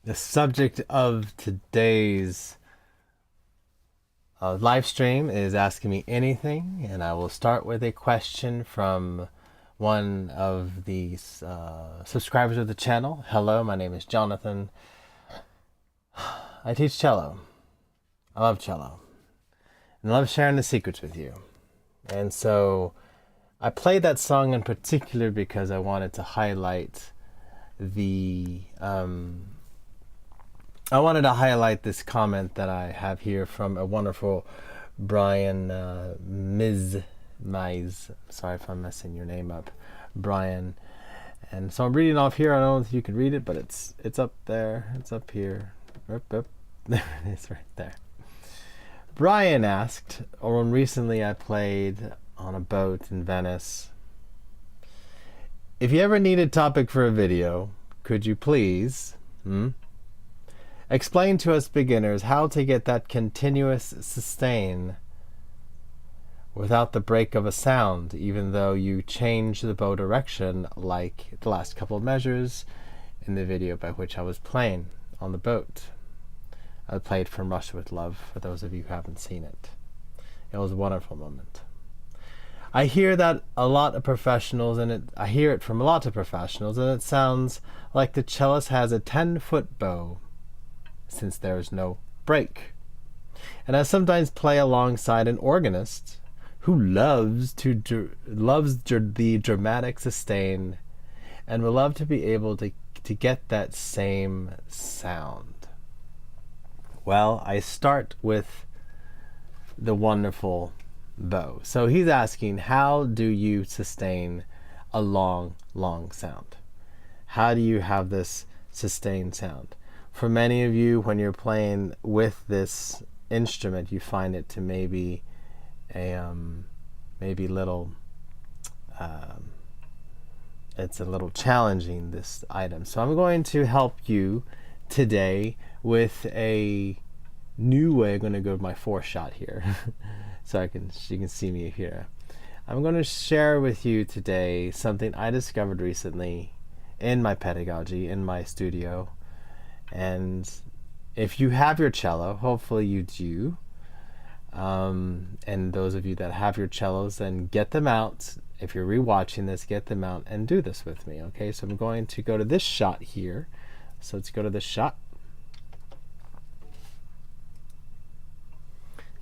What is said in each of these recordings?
The subject of today's live stream is asking me anything, and I will start with a question from one of the subscribers of the channel. Hello, my name is Jonathan. I teach cello. I love cello. And I love sharing the secrets with you. And so I played that song in particular because I wanted to highlight this comment that I have here from a wonderful Brian Mize. Sorry if I'm messing your name up, Brian. And so I'm reading off here. I don't know if you can read it, but it's up there. It's up here. There it is, right there. Brian asked, or when recently I played on a boat in Venice, if you ever need a topic for a video, could you please explain to us beginners how to get that continuous sustain without the break of a sound, even though you change the bow direction like the last couple of measures in the video by which I was playing on the boat. I played From Russia with Love, for those of you who haven't seen it. It was a wonderful moment. I hear that a lot of professionals, and I hear it from a lot of professionals, and it sounds like the cellist has a 10-foot bow since there is no break. And I sometimes play alongside an organist who loves the dramatic sustain and would love to be able to get that same sound. Well, I start with the wonderful bow. So he's asking, how do you sustain a long, long sound? How do you have this sustained sound? For many of you, when you're playing with this instrument, you find it to maybe little, it's a little challenging, this item. So I'm going to help you today with a new way. I'm going to go to my 4-shot here so you can see me here. I'm going to share with you today something I discovered recently in my pedagogy, in my studio. And if you have your cello, hopefully you do, and those of you that have your cellos, then get them out. If you're rewatching this, get them out and do this with me. Okay, so I'm going to go to this shot here. So let's go to this shot.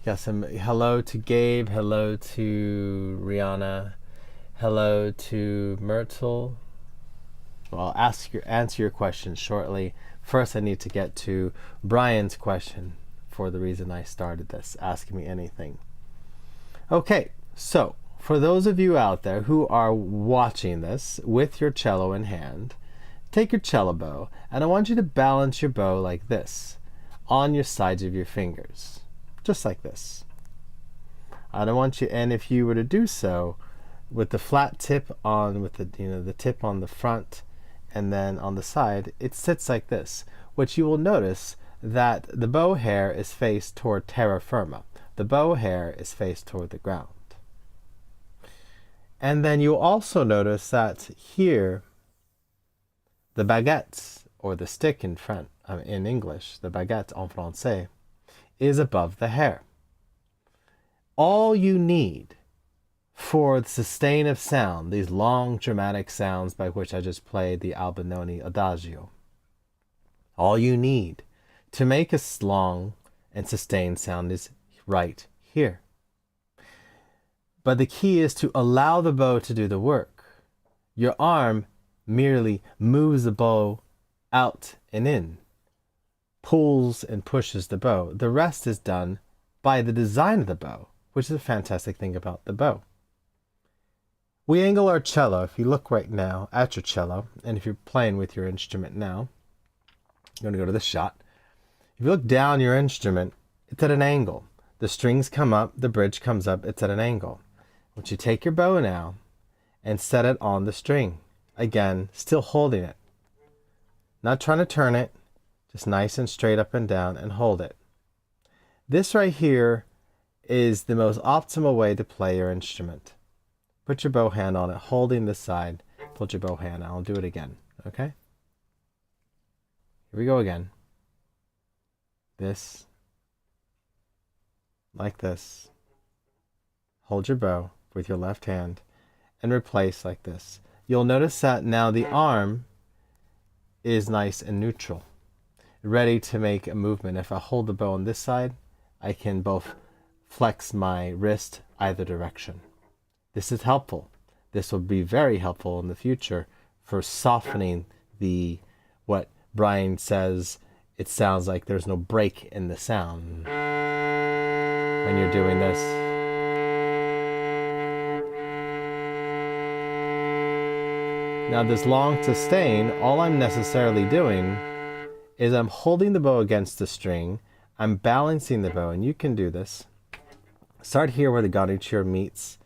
Yes, hello to Gabe, hello to Rihanna, hello to Myrtle. Well, I'll answer your question shortly. First, I need to get to Brian's question for the reason I started this, asking me anything. Okay, so for those of you out there who are watching this with your cello in hand, take your cello bow, and I want you to balance your bow like this on your sides of your fingers. Just like this. I don't want you, and if you were to do so with the flat tip on, with the tip on the front and then on the side, it sits like this, which you will notice that the bow hair is faced toward terra firma. The bow hair is faced toward the ground. And then you'll also notice that here, the baguette, or the stick in front, in English, the baguette en français, is above the hair. All you need for the sustain of sound, these long dramatic sounds by which I just played the Albinoni Adagio, all you need to make a long and sustained sound is right here. But the key is to allow the bow to do the work. Your arm merely moves the bow out and in, pulls and pushes the bow. The rest is done by the design of the bow, which is a fantastic thing about the bow. We angle our cello. If you look right now at your cello, and if you're playing with your instrument now, you're going to go to this shot. If you look down your instrument, it's at an angle. The strings come up, the bridge comes up, it's at an angle. Once you take your bow now and set it on the string, again, still holding it. Not trying to turn it, just nice and straight up and down, and hold it. This right here is the most optimal way to play your instrument. Put your bow hand on it, holding this side. Put your bow hand. I'll do it again, okay? Here we go again. This, like this. Hold your bow with your left hand and replace like this. You'll notice that now the arm is nice and neutral, ready to make a movement. If I hold the bow on this side, I can both flex my wrist either direction. This is helpful. This will be very helpful in the future for softening what Brian says, it sounds like there's no break in the sound when you're doing this. Now this long sustain, all I'm necessarily doing is I'm holding the bow against the string, I'm balancing the bow, and you can do this. Start here where the garniture meets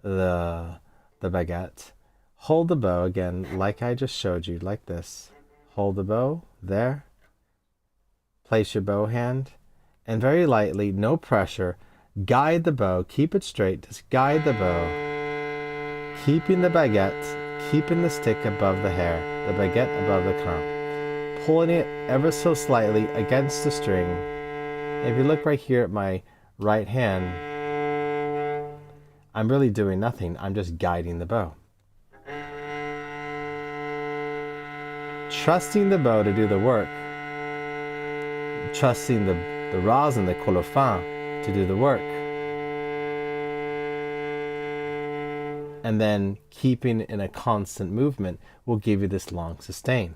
the baguette. Hold the bow again, like I just showed you, like this. Hold the bow there. Place your bow hand, and very lightly, no pressure, guide the bow. Keep it straight. Just guide the bow, keeping the baguette, keeping the stick above the hair, the baguette above the crown, pulling it ever so slightly against the string. And if you look right here at my right hand, I'm really doing nothing. I'm just guiding the bow. Trusting the bow to do the work. Trusting the rosin, the colophon, to do the work. And then keeping in a constant movement will give you this long sustain.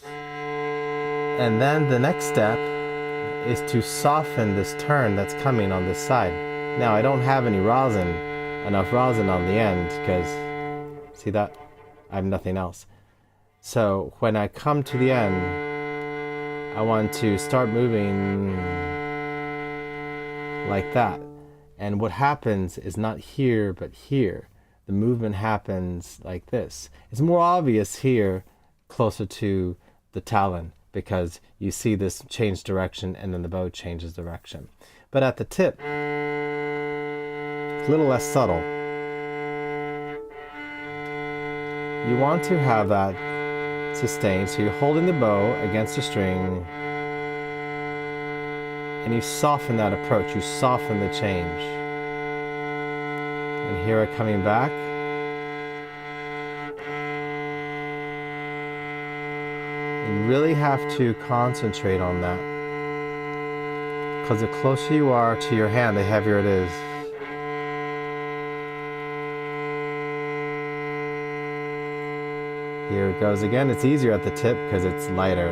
And then the next step is to soften this turn that's coming on this side. Now I don't have enough rosin on the end, because see that? I have nothing else. So when I come to the end, I want to start moving like that. And what happens is not here, but here. The movement happens like this. It's more obvious here, closer to the talon, because you see this change direction and then the bow changes direction. But at the tip, it's a little less subtle. You want to have that sustain, so you're holding the bow against the string and you soften that approach, you soften the change. And here we're coming back. You really have to concentrate on that. because the closer you are to your hand, the heavier it is. Here it goes again. It's easier at the tip because it's lighter.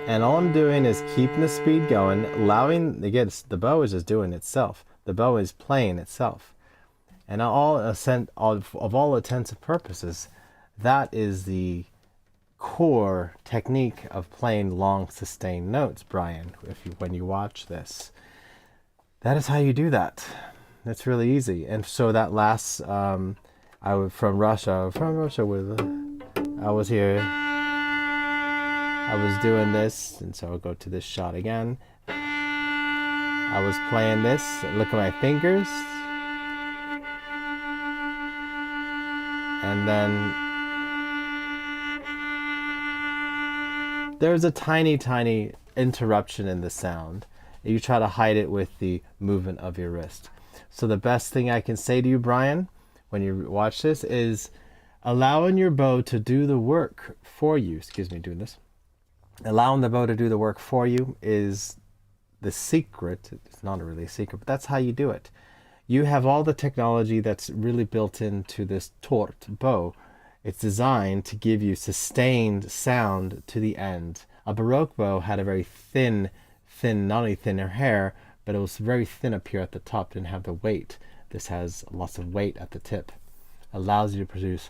And all I'm doing is keeping the speed going, allowing, again, the bow is just doing itself. The bow is playing itself. And of all intents and purposes, that is the core technique of playing long sustained notes, Brian, when you watch this. That is how you do that. It's really easy. And so that last, I was from Russia with, I was here, I was doing this, and so I'll go to this shot again. I was playing this, look at my fingers, and then there's a tiny, tiny interruption in the sound. You try to hide it with the movement of your wrist. So the best thing I can say to you, Brian, when you watch this is allowing your bow to do the work for you. Excuse me, doing this. Allowing the bow to do the work for you is the secret. It's not really a secret, but that's how you do it. You have all the technology that's really built into this tort bow. It's designed to give you sustained sound to the end. A Baroque bow had a very thin, not only thinner hair, but it was very thin up here at the top, didn't have the weight. This has lots of weight at the tip. Allows you to produce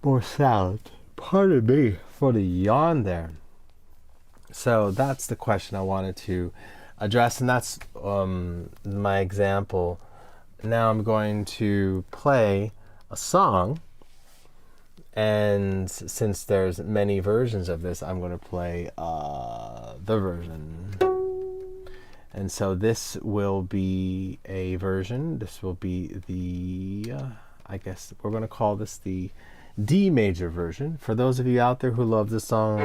more sound. Pardon me for the yawn there. So that's the question I wanted to address, and that's my example. Now I'm going to play a song, and since there's many versions of this, I'm going to play the version. And so this will be a version. This will be the, I guess we're going to call this the D major version. For those of you out there who love this song,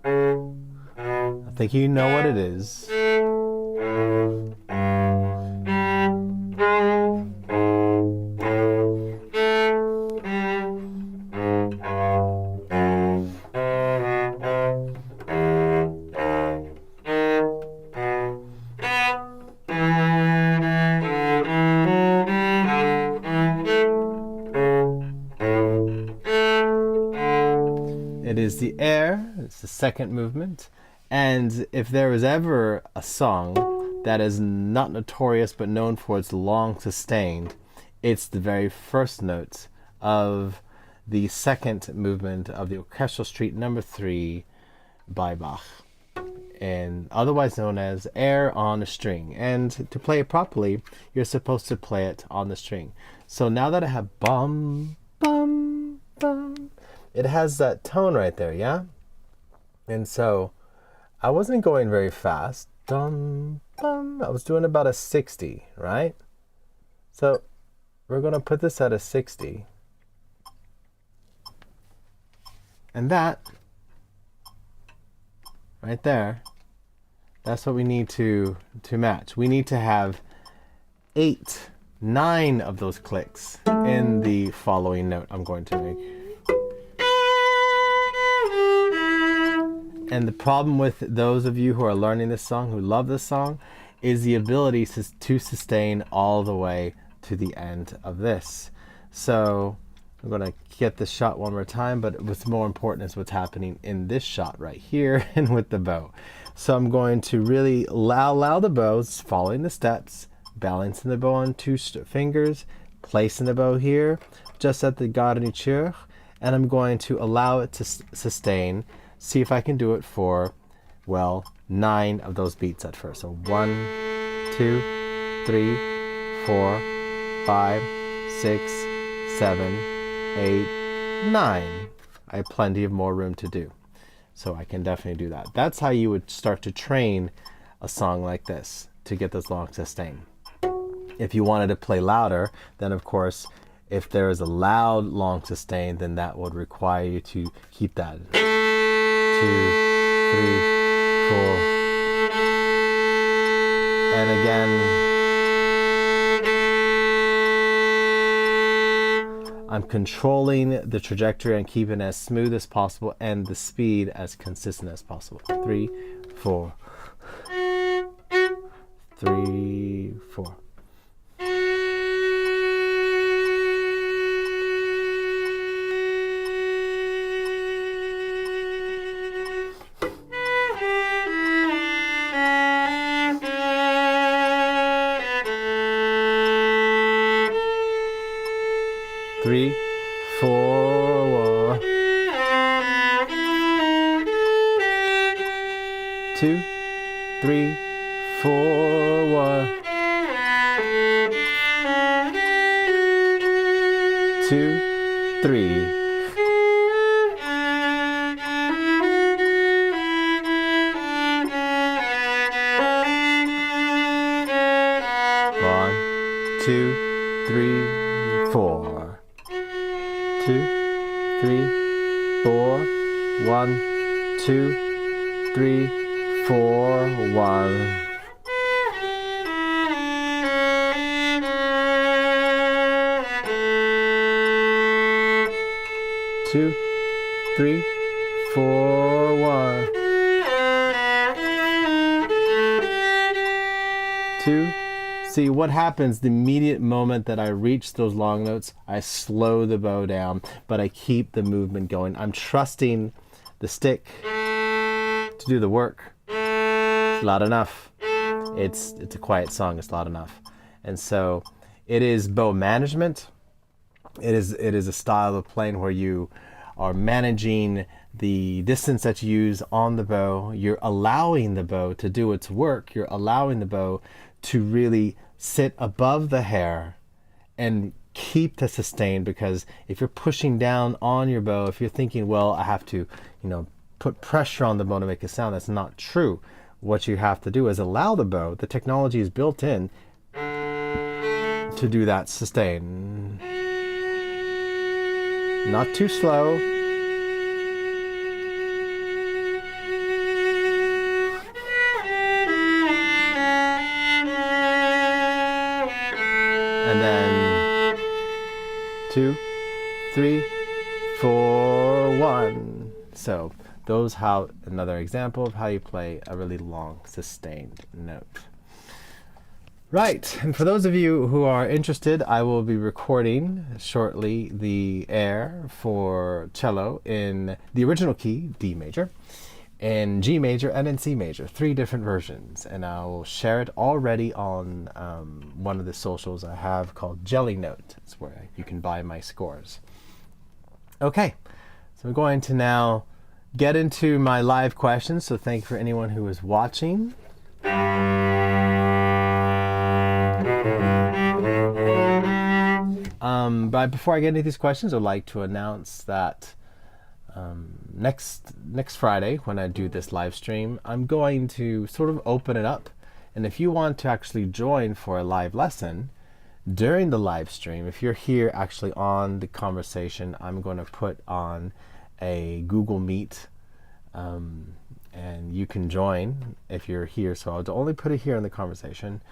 I think you know what it is. It is the air, it's the second movement, and if there was ever a song that is not notorious but known for its long sustained, it's the very first notes of the second movement of the Orchestral Suite No. 3 by Bach, and otherwise known as air on a string. And to play it properly, you're supposed to play it on the string. So now that I have bum, bum, bum, it has that tone right there, yeah? And so I wasn't going very fast. Dum, bum. I was doing about a 60, right? So we're going to put this at a 60. And that, right there, that's what we need to match. We need to have 8, 9 of those clicks in the following note I'm going to make. And the problem with those of you who are learning this song, who love this song, is the ability to sustain all the way to the end of this. So I'm going to get this shot one more time, but what's more important is what's happening in this shot right here and with the bow. So I'm going to really allow the bows, following the steps, balancing the bow on 2 fingers, placing the bow here, just at the garniture, and I'm going to allow it to sustain. See if I can do it for, well, 9 of those beats at first. So 1, 2, 3, 4, 5, 6, 7, 8, 9. I have plenty of more room to do. So I can definitely do that. That's how you would start to train a song like this to get this long sustain. If you wanted to play louder, then of course, if there is a loud long sustain, then that would require you to keep that. 2, 3, 4. And again, I'm controlling the trajectory and keeping it as smooth as possible and the speed as consistent as possible. 3, 4. 3, 4. Three, 4, 2, 3, 4, 2, 3. 1, 2, 3, 4. 2, 3, 4. 1, 2, 3, 4. 1. 2, 3, 4. 1, 2. See what happens the immediate moment that I reach those long notes, I slow the bow down, but I keep the movement going. I'm trusting the stick to do the work. It's loud enough. It's a quiet song, it's loud enough. And so it is bow management. It is a style of playing where you are managing the distance that you use on the bow. You're allowing the bow to do its work. You're allowing the bow to really sit above the hair and keep the sustain, because if you're pushing down on your bow, if you're thinking, well, I have to, put pressure on the bow to make a sound, that's not true. What you have to do is allow the bow, the technology is built in to do that sustain. Not too slow. And then 2, 3, 4, 1. So those how another example of how you play a really long sustained note. Right, and for those of you who are interested, I will be recording shortly the air for cello in the original key, D major, in G major and in C major, 3 different versions, and I will share it already on one of the socials I have called Jelly Note. It's where you can buy my scores. Okay, so I'm going to now get into my live questions, so thank you for anyone who is watching. But before I get into these questions, I'd like to announce that next Friday, when I do this live stream, I'm going to sort of open it up. And if you want to actually join for a live lesson during the live stream, if you're here actually on the conversation, I'm going to put on a Google Meet, and you can join if you're here. So I'll only put it here in the conversation.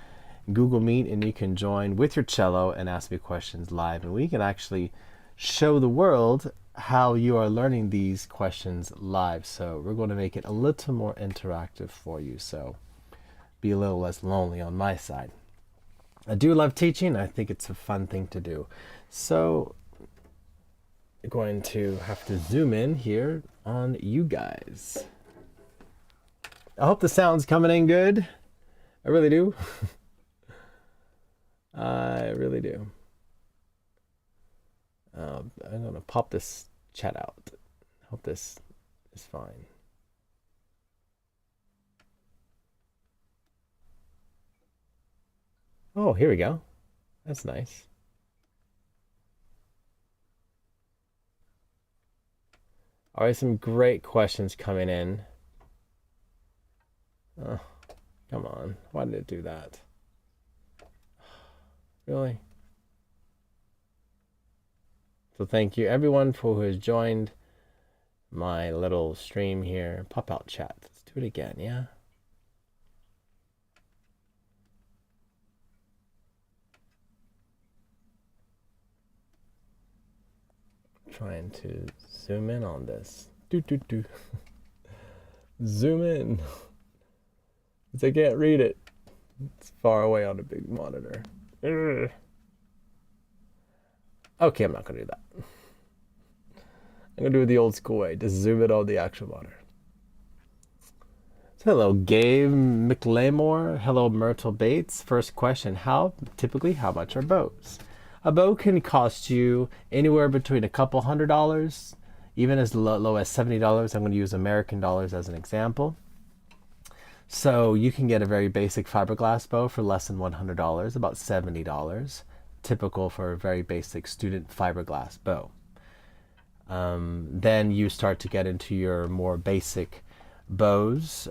Google Meet, and you can join with your cello and ask me questions live, and we can actually show the world how you are learning these questions live. So we're going to make it a little more interactive for you, so be a little less lonely on my side. I do love teaching. I think it's a fun thing to do. So I'm going to have to zoom in here on you guys. I hope the sound's coming in good. I really do. I really do. I'm going to pop this chat out. Hope this is fine. Oh, here we go. That's nice. All right, some great questions coming in. Oh, come on. Why did it do that? Really? So thank you everyone who has joined my little stream here. Pop out chat. Let's do it again, yeah? Trying to zoom in on this. Zoom in. Because I can't read it. It's far away on a big monitor. Ugh. Okay, I'm not going to do that. I'm going to do it the old school way. Just zoom in on the actual monitor. So hello, Gabe McLemore. Hello, Myrtle Bates. First question, how much are bows? A bow can cost you anywhere between a couple $100, even as low as $70. I'm going to use American dollars as an example. So you can get a very basic fiberglass bow for less than $100, about $70, typical for a very basic student fiberglass bow. Then you start to get into your more basic bows,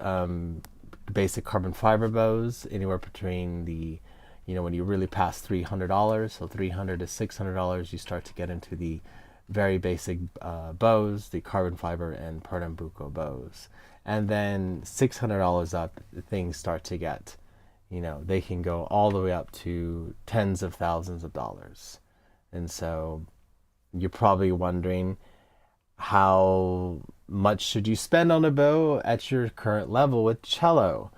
basic carbon fiber bows, anywhere between the, when you really pass $300, so $300 to $600, you start to get into the very basic bows, the carbon fiber and Pernambuco bows. And then $600 up, things start to get, they can go all the way up to tens of thousands of dollars. And so you're probably wondering, how much should you spend on a bow at your current level with cello?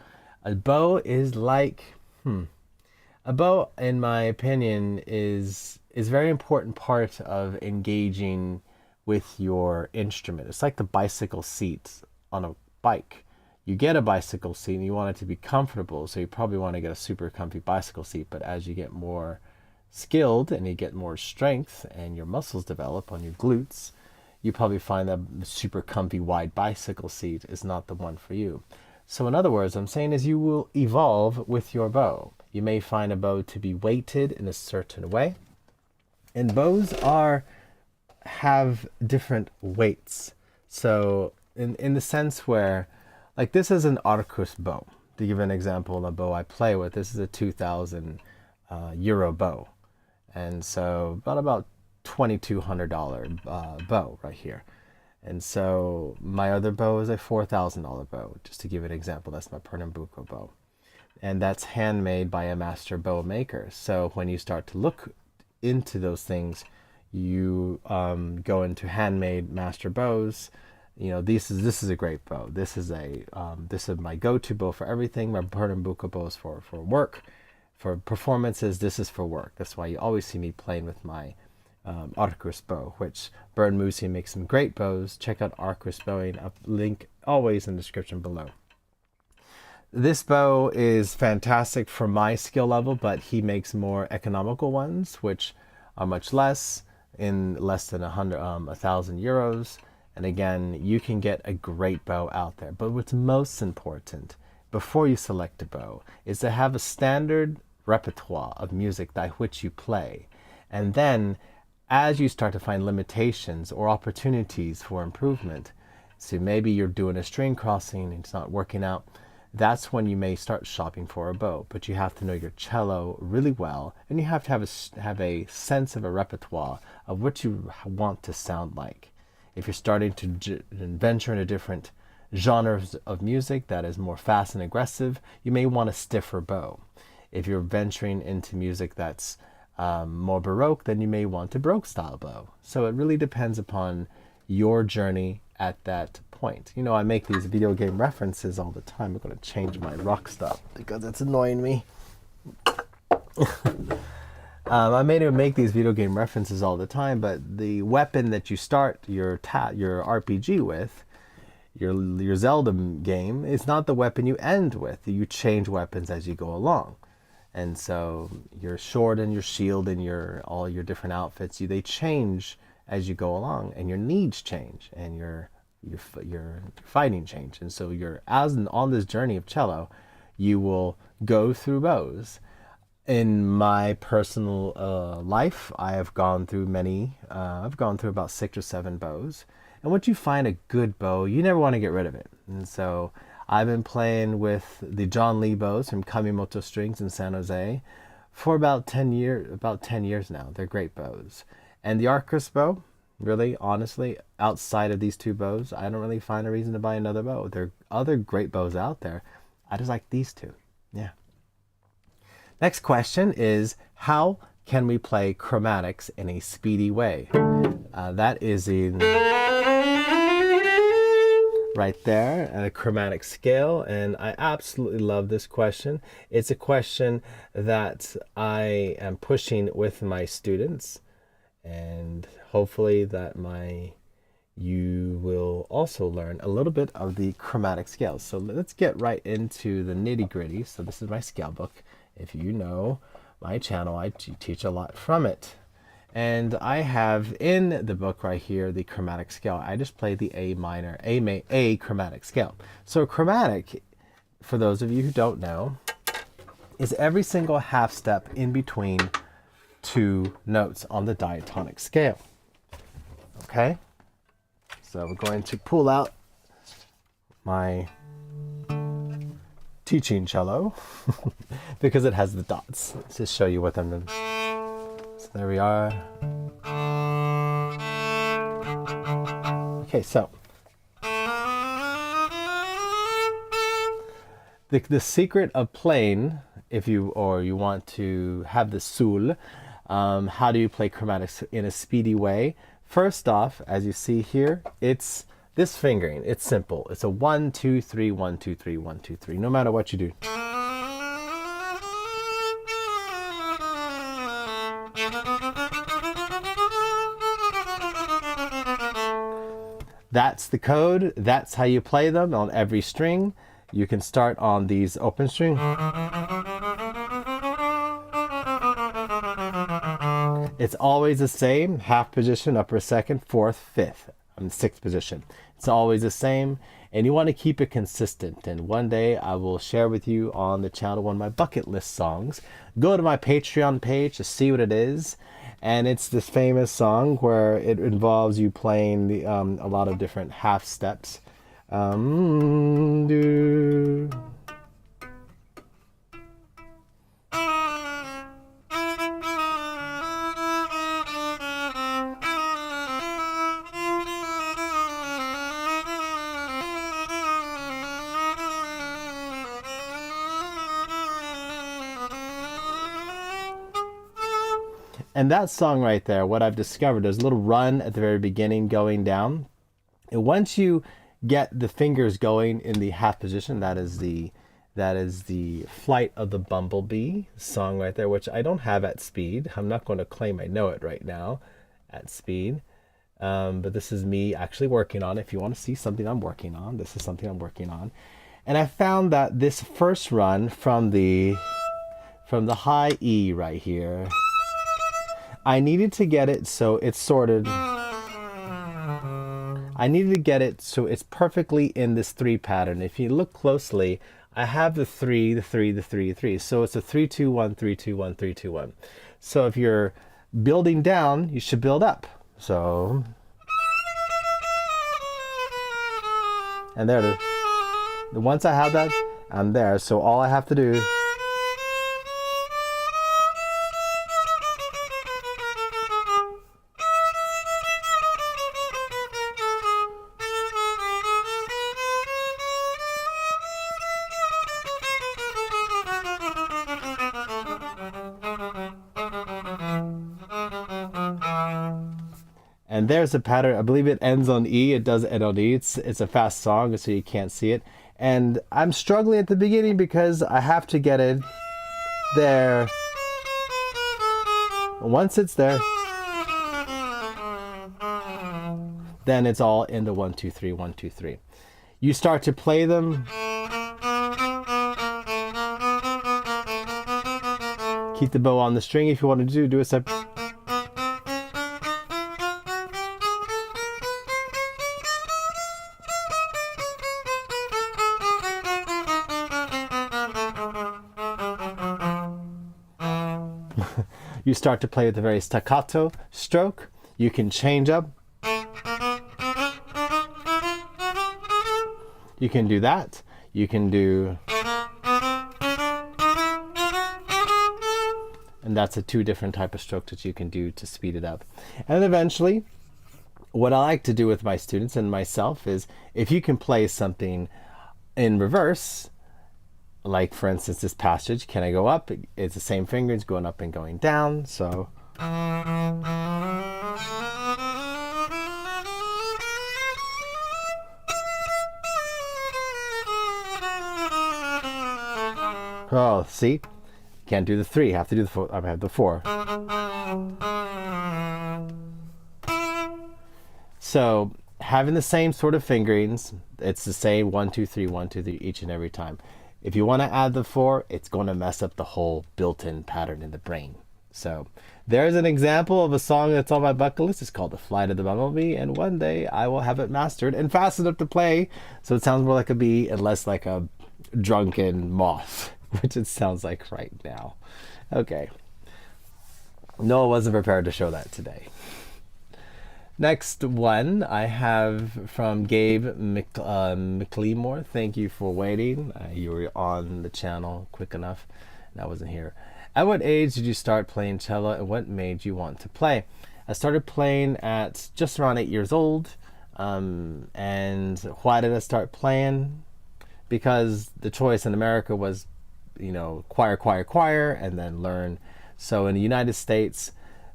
A bow is like, a bow, in my opinion, is a very important part of engaging with your instrument. It's like the bicycle seat on a bike. You get a bicycle seat and you want it to be comfortable, so you probably want to get a super comfy bicycle seat. But as you get more skilled and you get more strength and your muscles develop on your glutes, you probably find that the super comfy wide bicycle seat is not the one for you. So in other words, I'm saying is you will evolve with your bow. You may find a bow to be weighted in a certain way. And bows have different weights. So in the sense where, like, this is an Arcus bow. To give an example of a bow I play with, this is a 2,000 euro bow. And so about $2,200 bow right here. And so my other bow is a $4,000 bow, just to give an example. That's my Pernambuco bow. And that's handmade by a master bow maker. So when you start to look into those things, you go into handmade master bows. This is a great bow. This is my go-to bow for everything. My Pernambuco bow is for work, for performances. This is for work. That's why you always see me playing with my Arcus bow, which Burn Moosey makes some great bows. Check out Arcus bowing. I'll link always in the description below. This bow is fantastic for my skill level, but he makes more economical ones, which are much less, in less than 1,000 euros. And again, you can get a great bow out there. But what's most important before you select a bow is to have a standard repertoire of music by which you play. And then as you start to find limitations or opportunities for improvement, so maybe you're doing a string crossing and it's not working out, that's when you may start shopping for a bow. But you have to know your cello really well, and you have to have a sense of a repertoire of what you want to sound like. If you're starting to venture into different genres of music that is more fast and aggressive, you may want a stiffer bow. If you're venturing into music that's more Baroque, then you may want a Baroque style bow. So it really depends upon your journey at that point. I make these video game references all the time. I'm going to change my rock stop because it's annoying me. I make these video game references all the time, but the weapon that you start your RPG with, your Zelda game, is not the weapon you end with. You change weapons as you go along. And so your sword and your shield and all your different outfits, they change as you go along, and your needs change, and your fighting change. And so on this journey of cello, you will go through bows. In my personal life, I have gone through many. I've gone through about 6 or 7 bows. And once you find a good bow, you never want to get rid of it. And so I've been playing with the John Lee bows from Kamimoto Strings in San Jose for about 10 years now. They're great bows. And the Arcus bow, really, honestly, outside of these 2 bows, I don't really find a reason to buy another bow. There are other great bows out there. I just like these 2. Yeah. Next question is, how can we play chromatics in a speedy way? That is in right there, a chromatic scale, and I absolutely love this question. It's a question that I am pushing with my students, and hopefully that you will also learn a little bit of the chromatic scales. So let's get right into the nitty-gritty. So this is my scale book. If you know my channel, I teach a lot from it. And I have in the book right here the chromatic scale. I just play the A chromatic scale. So chromatic, for those of you who don't know, is every single half step in between two notes on the diatonic scale. Okay? So we're going to pull out my teaching cello because it has the dots. Let's just show you what I'm doing. So there we are. Okay, so the secret of playing, if you want to have the sul, how do you play chromatics in a speedy way? First off, as you see here, it's this fingering. It's simple. It's a 1, 2, 3, 1, 2, 3, 1, 2, 3, no matter what you do. That's the code. That's how you play them on every string. You can start on these open string. It's always the same, half position, upper second, fourth, fifth, and sixth position. It's always the same, and you want to keep it consistent. And one day I will share with you on the channel one of my bucket list songs. Go to my Patreon page to see what it is. And it's this famous song where it involves you playing a lot of different half steps. And that song right there, what I've discovered, there's a little run at the very beginning going down. And once you get the fingers going in the half position, that is the Flight of the Bumblebee song right there, which I don't have at speed. I'm not going to claim I know it right now at speed. But this is me actually working on it. If you want to see something I'm working on, this is something I'm working on. And I found that this first run from the high E right here, I needed to get it so it's sorted. I needed to get it so it's perfectly in this 3 pattern. If you look closely, I have the 3, the 3, the 3, the 3. So it's a 3, 2, 1, 3, 2, 1, 3, 2, 1. So if you're building down, you should build up. So, and there it is. Once I have that, I'm there. So all I have to do is and there's a pattern. I believe it ends on E. It does end on E. It's a fast song, so you can't see it. And I'm struggling at the beginning because I have to get it there. Once it's there, then it's all into 1, 2, 3, 1, 2, 3. You start to play them. Keep the bow on the string if you want to do a separate. You start to play with a very staccato stroke. You can change up. You can do that. You can do... And that's a 2 different type of stroke that you can do to speed it up. And eventually, what I like to do with my students and myself is, if you can play something in reverse, Like, for instance, this passage, can I go up? It's the same fingers going up and going down. So oh, see? Can't do the 3. Have to do the 4. I have the 4. So having the same sort of fingerings, it's the same 1, 2, 3, 1, 2, 3 each and every time. If you want to add the 4, it's going to mess up the whole built-in pattern in the brain. So there's an example of a song that's on my bucket list. It's called The Flight of the Bumblebee, and one day I will have it mastered and fast enough to play so it sounds more like a bee and less like a drunken moth, which it sounds like right now. Okay. No, I wasn't prepared to show that today. Next one I have from Gabe McLemore. Thank you for waiting. You were on the channel quick enough, and I wasn't here. At what age did you start playing cello, and what made you want to play? I started playing at just around 8 years old. And why did I start playing? Because the choice in America was, you know, choir, choir, choir, and then learn. So in the United States,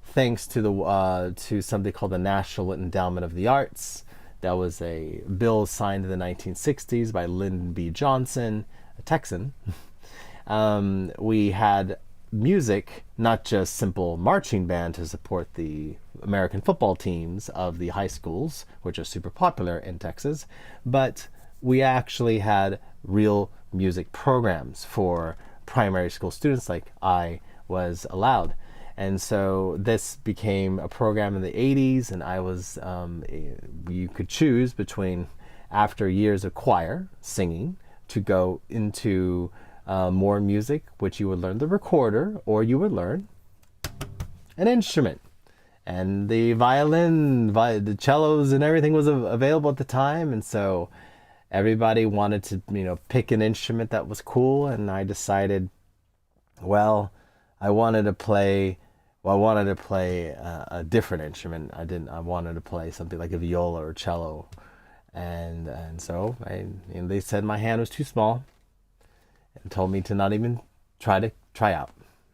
thanks to the to something called the National Endowment of the Arts, that was a bill signed in the 1960s by Lyndon B. Johnson, a Texan. We had music, not just simple marching band to support the American football teams of the high schools, which are super popular in Texas, but we actually had real music programs for primary school students like I was allowed. And so this became a program in the 80s, and I was, you could choose between, after years of choir, singing, to go into more music, which you would learn the recorder, or you would learn an instrument. And the violin, the cellos and everything was available at the time, and so everybody wanted to, you know, pick an instrument that was cool, and I decided, well, I wanted to play a different instrument. I wanted to play something like a viola or cello, and so they said my hand was too small, and told me to not even try out,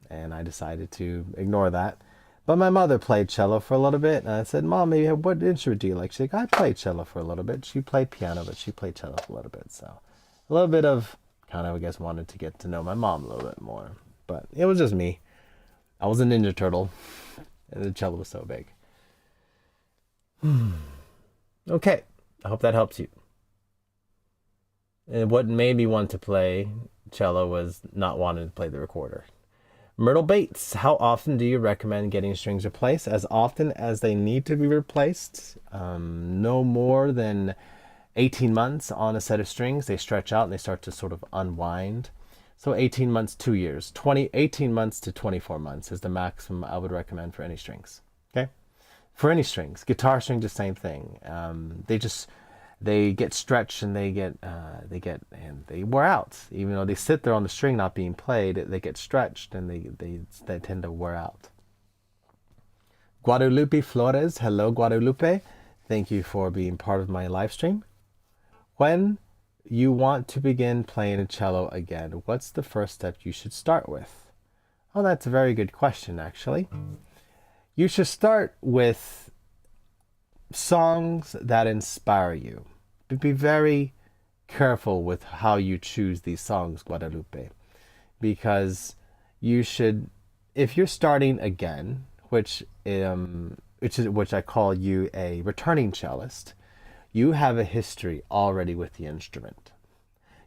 and I decided to ignore that. But my mother played cello for a little bit, and I said, "Mom, maybe what instrument do you like?" She's like, "I played cello for a little bit." She played piano, but she played cello for a little bit. So a little bit of kind of, I guess, wanted to get to know my mom a little bit more. But it was just me. I was a Ninja Turtle, and the cello was so big. Okay, I hope that helps you. And what made me want to play cello was not wanting to play the recorder. Myrtle Bates, how often do you recommend getting strings replaced? As often as they need to be replaced. No more than 18 months on a set of strings. They stretch out and they start to sort of unwind. So 18 months, 2 years. 18 months to 24 months is the maximum I would recommend for any strings. Okay? For any strings. Guitar strings, the same thing. They get stretched and they wear out. Even though they sit there on the string not being played, they get stretched and they tend to wear out. Guadalupe Flores, hello Guadalupe. Thank you for being part of my live stream. When you want to begin playing a cello again, what's the first step you should start with? Oh, that's a very good question, actually. You should start with songs that inspire you. But be very careful with how you choose these songs, Guadalupe, because you should, if you're starting again, which I call you a returning cellist, you have a history already with the instrument.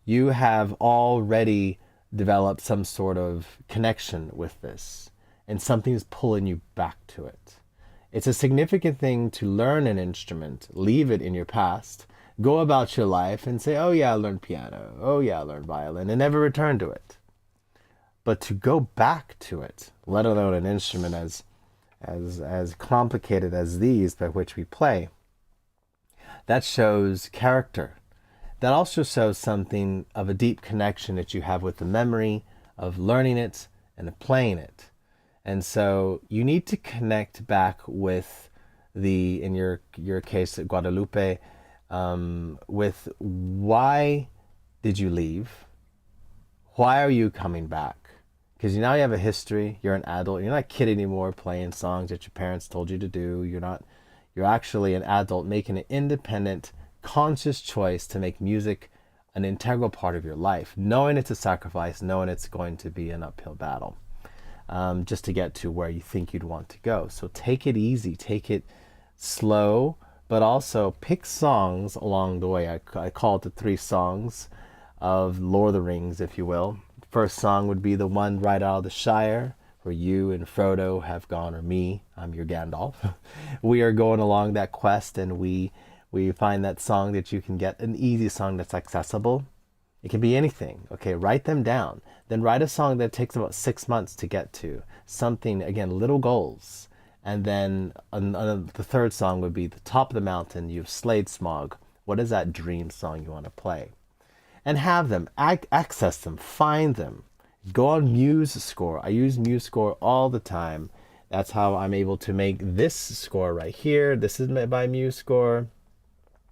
You have already developed some sort of connection with this, and something's pulling you back to it. It's a significant thing to learn an instrument, leave it in your past, go about your life and say, oh yeah, I learned piano, oh yeah, I learned violin, and never return to it. But to go back to it, let alone an instrument as complicated as these by which we play, that shows character. That also shows something of a deep connection that you have with the memory of learning it and of playing it. And so you need to connect back with in your case, Guadalupe, with why did you leave? Why are you coming back? Because now you have a history. You're an adult. You're not a kid anymore playing songs that your parents told you to do. You're actually an adult making an independent, conscious choice to make music an integral part of your life, knowing it's a sacrifice, knowing it's going to be an uphill battle, just to get to where you think you'd want to go. So take it easy, take it slow, but also pick songs along the way. I call it the 3 songs of Lord of the Rings, if you will. First song would be the one right out of the Shire, where you and Frodo have gone, or me, I'm your Gandalf. We are going along that quest, and we find that song that you can get, an easy song that's accessible. It can be anything. Okay, write them down. Then write a song that takes about 6 months to get to. Something, again, little goals. And then the third song would be the top of the mountain. You've slayed smog. What is that dream song you want to play? And have them, access them, find them. Go on MuseScore. I use MuseScore all the time. That's how I'm able to make this score right here. This is by MuseScore.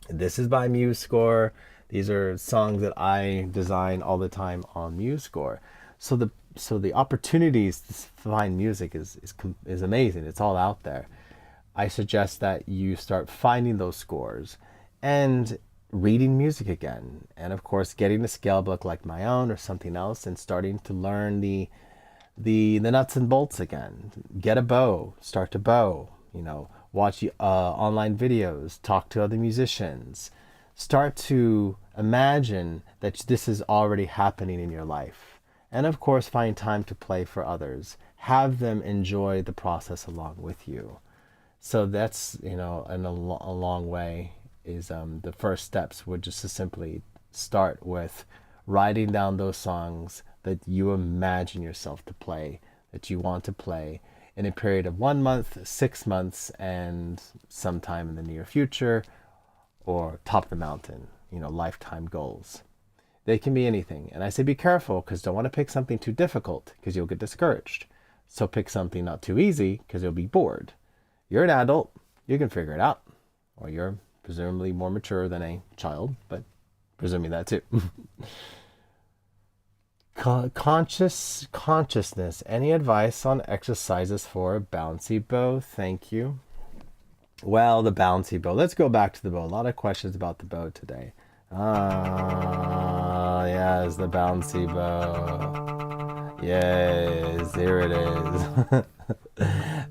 This is by MuseScore. These are songs that I design all the time on MuseScore. So the opportunities to find music is amazing. It's all out there. I suggest that you start finding those scores and reading music again, and of course getting a scale book like my own or something else and starting to learn the nuts and bolts again. Get a bow, start to bow, watch online videos, talk to other musicians, start to imagine that this is already happening in your life, and of course find time to play for others. Have them enjoy the process along with you. So that's, in a long way, is the first steps would just to simply start with writing down those songs that you imagine yourself to play, that you want to play in a period of 1 month, 6 months, and sometime in the near future, or top of the mountain, lifetime goals. They can be anything. And I say be careful, because don't want to pick something too difficult, because you'll get discouraged. So pick something not too easy, because you'll be bored. You're an adult, you can figure it out. Or you're presumably more mature than a child, but presuming that too. Consciousness. Any advice on exercises for a bouncy bow? Thank you. Well, the bouncy bow. Let's go back to the bow. A lot of questions about the bow today. Yes, the bouncy bow. Yes, here it is.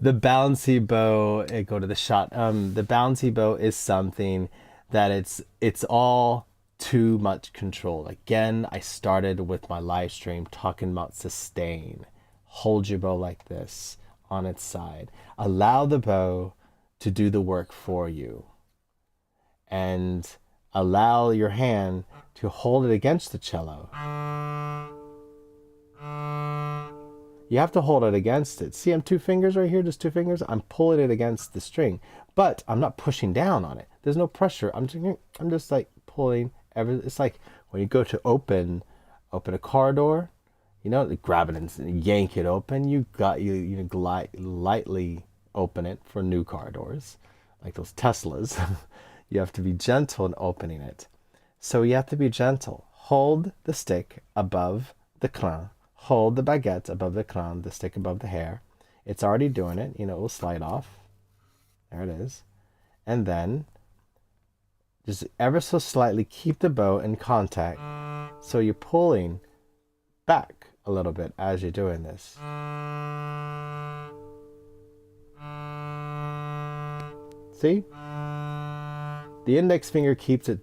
The bouncy bow, go to the shot. The bouncy bow is something that it's all too much control. Again, I started with my live stream talking about sustain. Hold your bow like this on its side. Allow the bow to do the work for you. And allow your hand to hold it against the cello. You have to hold it against it. See, I'm 2 fingers right here, just 2 fingers. I'm pulling it against the string, but I'm not pushing down on it. There's no pressure. I'm just like pulling. It's like when you go to open a car door, grab it and yank it open. You lightly open it for new car doors, like those Teslas. You have to be gentle in opening it. So you have to be gentle. Hold the stick above the crin. Hold the baguette above the crin, the stick above the hair. It's already doing it. It will slide off. There it is. And then just ever so slightly keep the bow in contact. So you're pulling back a little bit as you're doing this. See? The index finger keeps the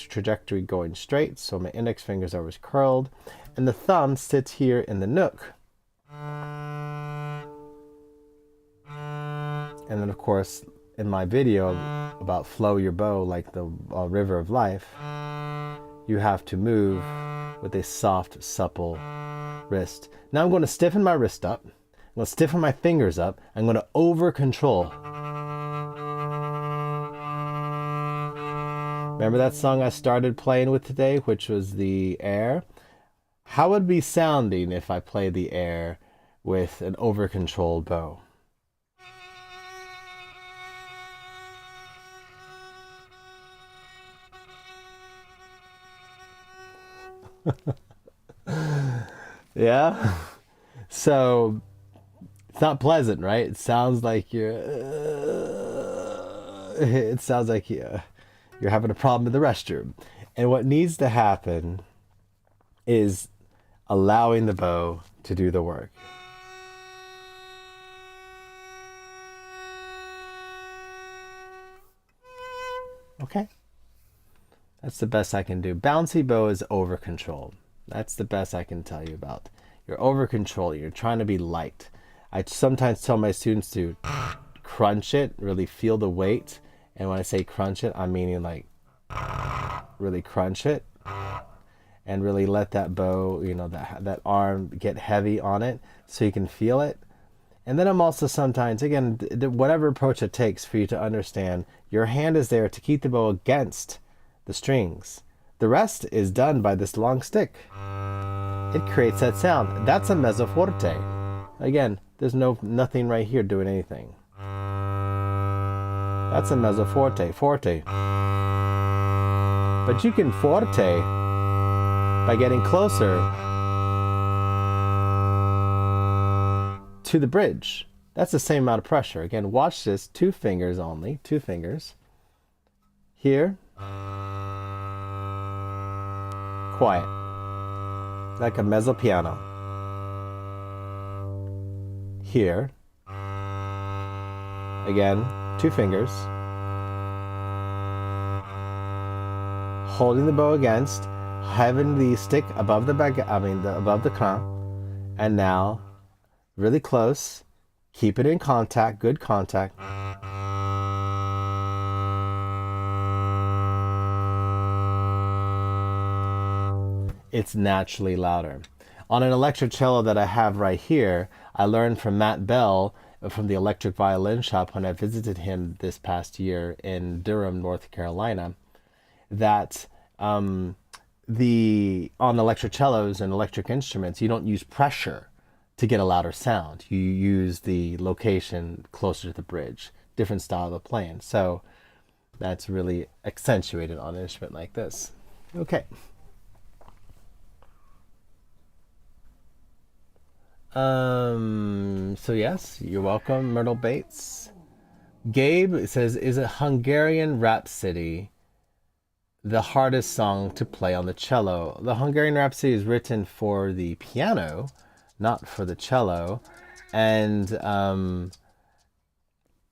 trajectory going straight, so my index finger is always curled, and the thumb sits here in the nook. And then, of course, in my video about flow your bow like the river of life, you have to move with a soft, supple wrist. Now I'm going to stiffen my wrist up. I'm going to stiffen my fingers up. I'm going to over control. Remember that song I started playing with today, which was the air? How would it be sounding if I played the air with an over-controlled bow? Yeah. So it's not pleasant, right? It sounds like it sounds like you're having a problem in the restroom. And what needs to happen is allowing the bow to do the work. Okay. That's the best I can do. Bouncy bow is over control. That's the best I can tell you about. You're over controlling. You're trying to be light. I sometimes tell my students to crunch it, really feel the weight. And when I say crunch it, I'm meaning like really crunch it and really let that bow, that arm get heavy on it so you can feel it. And then I'm also sometimes, again, whatever approach it takes for you to understand, your hand is there to keep the bow against the strings. The rest is done by this long stick. It creates that sound. That's a mezzo forte. Again, there's nothing right here doing anything. That's a mezzo forte. But you can forte by getting closer to the bridge. That's the same amount of pressure. Again, watch this. 2 fingers only. 2 fingers. Here. Quiet. Like a mezzo piano. Here. Again, 2 fingers. Holding the bow against, having the stick above the above the crown, and now really close. Keep it in contact, good contact. It's naturally louder. On an electric cello that I have right here, I learned from Matt Bell from the Electric Violin Shop when I visited him this past year in Durham, North Carolina, that on electric cellos and electric instruments, you don't use pressure to get a louder sound. You use the location closer to the bridge, different style of playing. So that's really accentuated on an instrument like this. Okay. So yes, you're welcome, Myrtle Bates. Gabe says, is a Hungarian Rhapsody the hardest song to play on the cello? The Hungarian Rhapsody is written for the piano, not for the cello, and I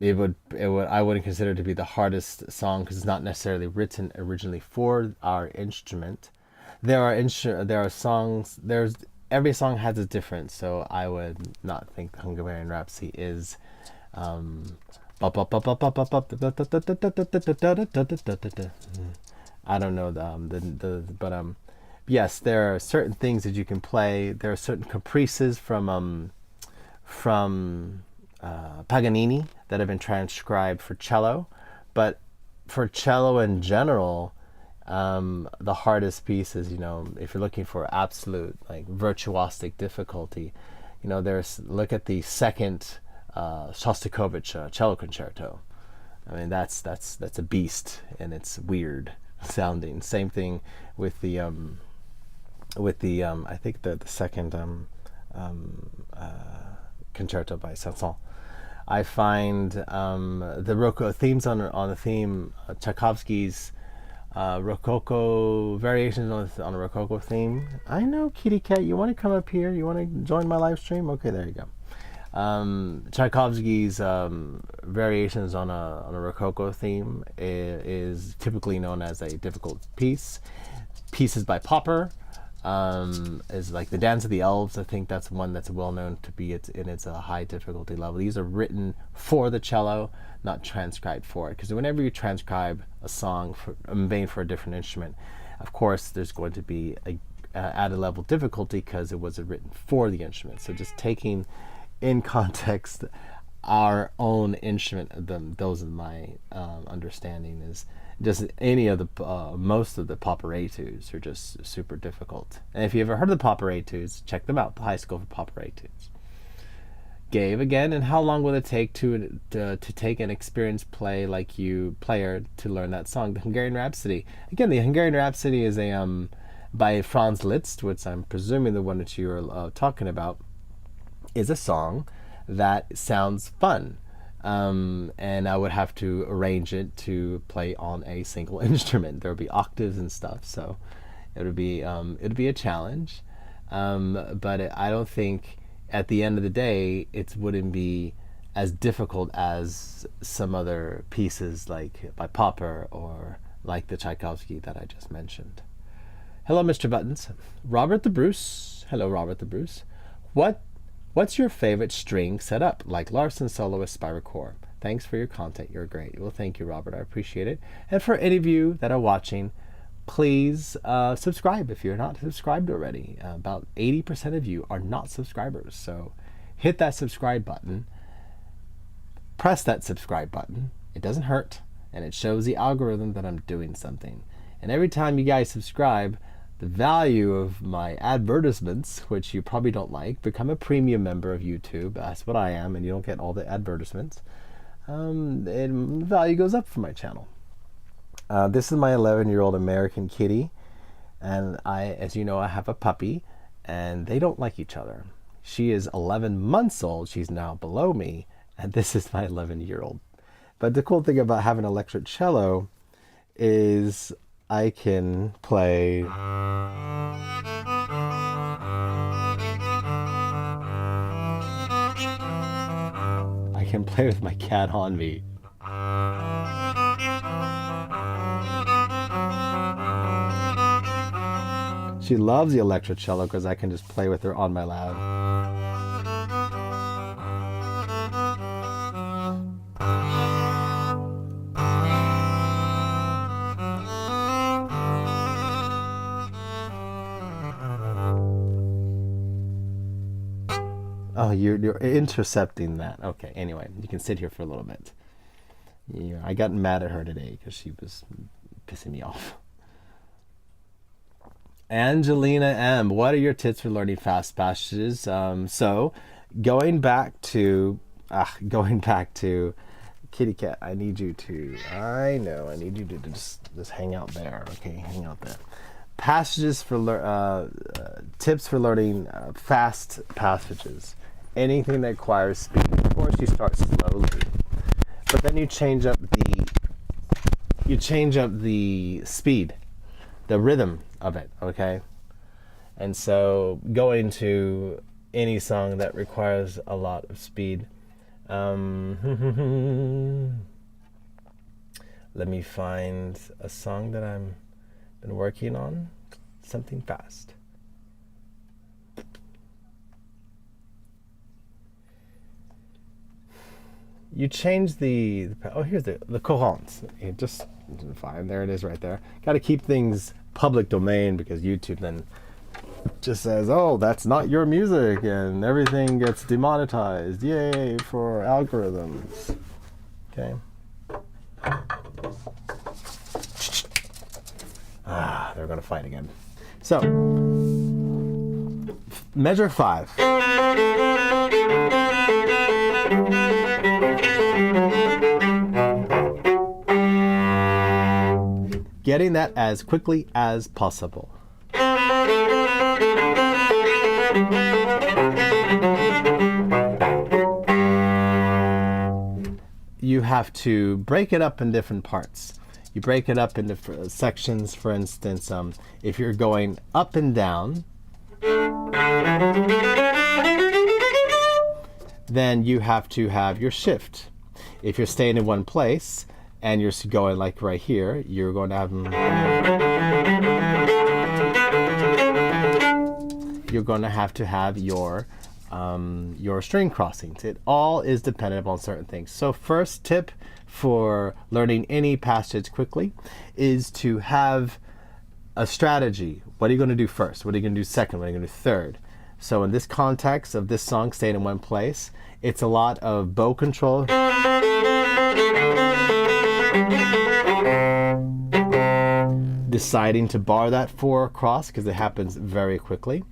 wouldn't consider it to be the hardest song because it's not necessarily written originally for our instrument. Every song has a difference, so I would not think the Hungarian Rhapsody is I don't know but yes, there are certain things that you can play. There are certain caprices from Paganini that have been transcribed for cello, but for cello in general, the hardest pieces, if you're looking for absolute like virtuosic difficulty, look at the second Shostakovich cello concerto. I mean, that's a beast, and it's weird sounding. Same thing with the I think the second concerto by Saint-Saëns. I find the themes on the theme, Tchaikovsky's Rococo variations on a Rococo theme. I know, Kitty Cat, you want to come up here? You want to join my live stream? Okay, there you go. Tchaikovsky's variations on a Rococo theme is typically known as a difficult piece. Pieces by Popper is like the Dance of the Elves. I think that's one that's well known to be in its high difficulty level. These are written for the cello, not transcribed for it. Because whenever you transcribe a song made for a different instrument, of course there's going to be a added level of difficulty because it was written for the instrument. So just taking in context our own instrument, those are my understanding, is just any of the most of the Popper etudes are just super difficult. And if you ever heard of the Popper etudes, check them out, the high school for Popper etudes. Gabe again, and how long will it take to take an experienced player to learn that song? The Hungarian Rhapsody. Again, the Hungarian Rhapsody is a by Franz Liszt, which I'm presuming the one that you're talking about, is a song that sounds fun. And I would have to arrange it to play on a single instrument. There would be octaves and stuff, so it'd be a challenge. But I don't think at the end of the day it wouldn't be as difficult as some other pieces like by Popper or like the Tchaikovsky that I just mentioned. Hello, Mr. Buttons. Robert the Bruce. Hello, Robert the Bruce. What's your favorite string setup, like Larsen Soloist Spyrocore? Thanks for your content. You're great. Well, thank you, Robert. I appreciate it. And for any of you that are watching, please subscribe if you're not subscribed already. About 80% of you are not subscribers. So hit that subscribe button. Press that subscribe button. It doesn't hurt. And it shows the algorithm that I'm doing something. And every time you guys subscribe, the value of my advertisements, which you probably don't like, become a premium member of YouTube. That's what I am, and you don't get all the advertisements. And the value goes up for my channel. This is my 11-year-old American kitty, and as you know, I have a puppy, and they don't like each other. She is 11 months old. She's now below me, and this is my 11-year-old. But the cool thing about having an electric cello is I can play. I can play with my cat on me. She loves the electric cello because I can just play with her on my lap. Oh, you're intercepting that. Okay, anyway, you can sit here for a little bit. Yeah, I got mad at her today because she was pissing me off. Angelina M., what are your tips for learning fast passages? So, going back to Kitty Cat, I need you to just hang out there, okay? Hang out there. Passages for tips for learning fast passages. Anything that requires speed. Of course, you start slowly, but then you change up the speed, the rhythm of it, okay? And so going to any song that requires a lot of speed. Let me find a song that I've been working on. Something fast. You change here's the courants. Just fine. There it is right there. Got to keep things public domain because YouTube then just says, oh, that's not your music, and everything gets demonetized. Yay for algorithms. Okay. They're going to fight again. So, measure 5. Getting that as quickly as possible. You have to break it up in different parts. You break it up into sections. For instance, if you're going up and down, then you have to have your shift. If you're staying in one place and you're going like right here, you're going to have your string crossings. It all is dependent upon certain things. So first tip for learning any passage quickly is to have a strategy. What are you going to do first? What are you going to do second? What are you going to do third? So in this context of this song staying in one place, it's a lot of bow control, deciding to bar that 4 across because it happens very quickly.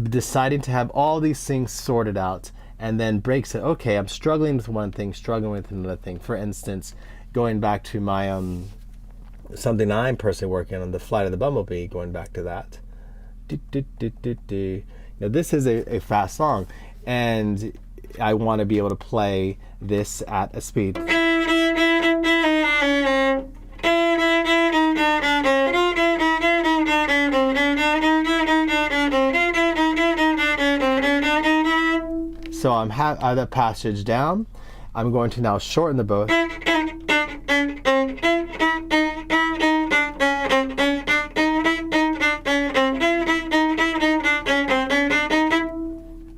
Deciding to have all these things sorted out and then breaks it. Okay, I'm struggling with one thing, struggling with another thing. For instance, going back to my something I'm personally working on, the Flight of the Bumblebee, going back to that. Now this is a fast song, and I want to be able to play this at a speed. So I have that passage down. I'm going to now shorten the bow.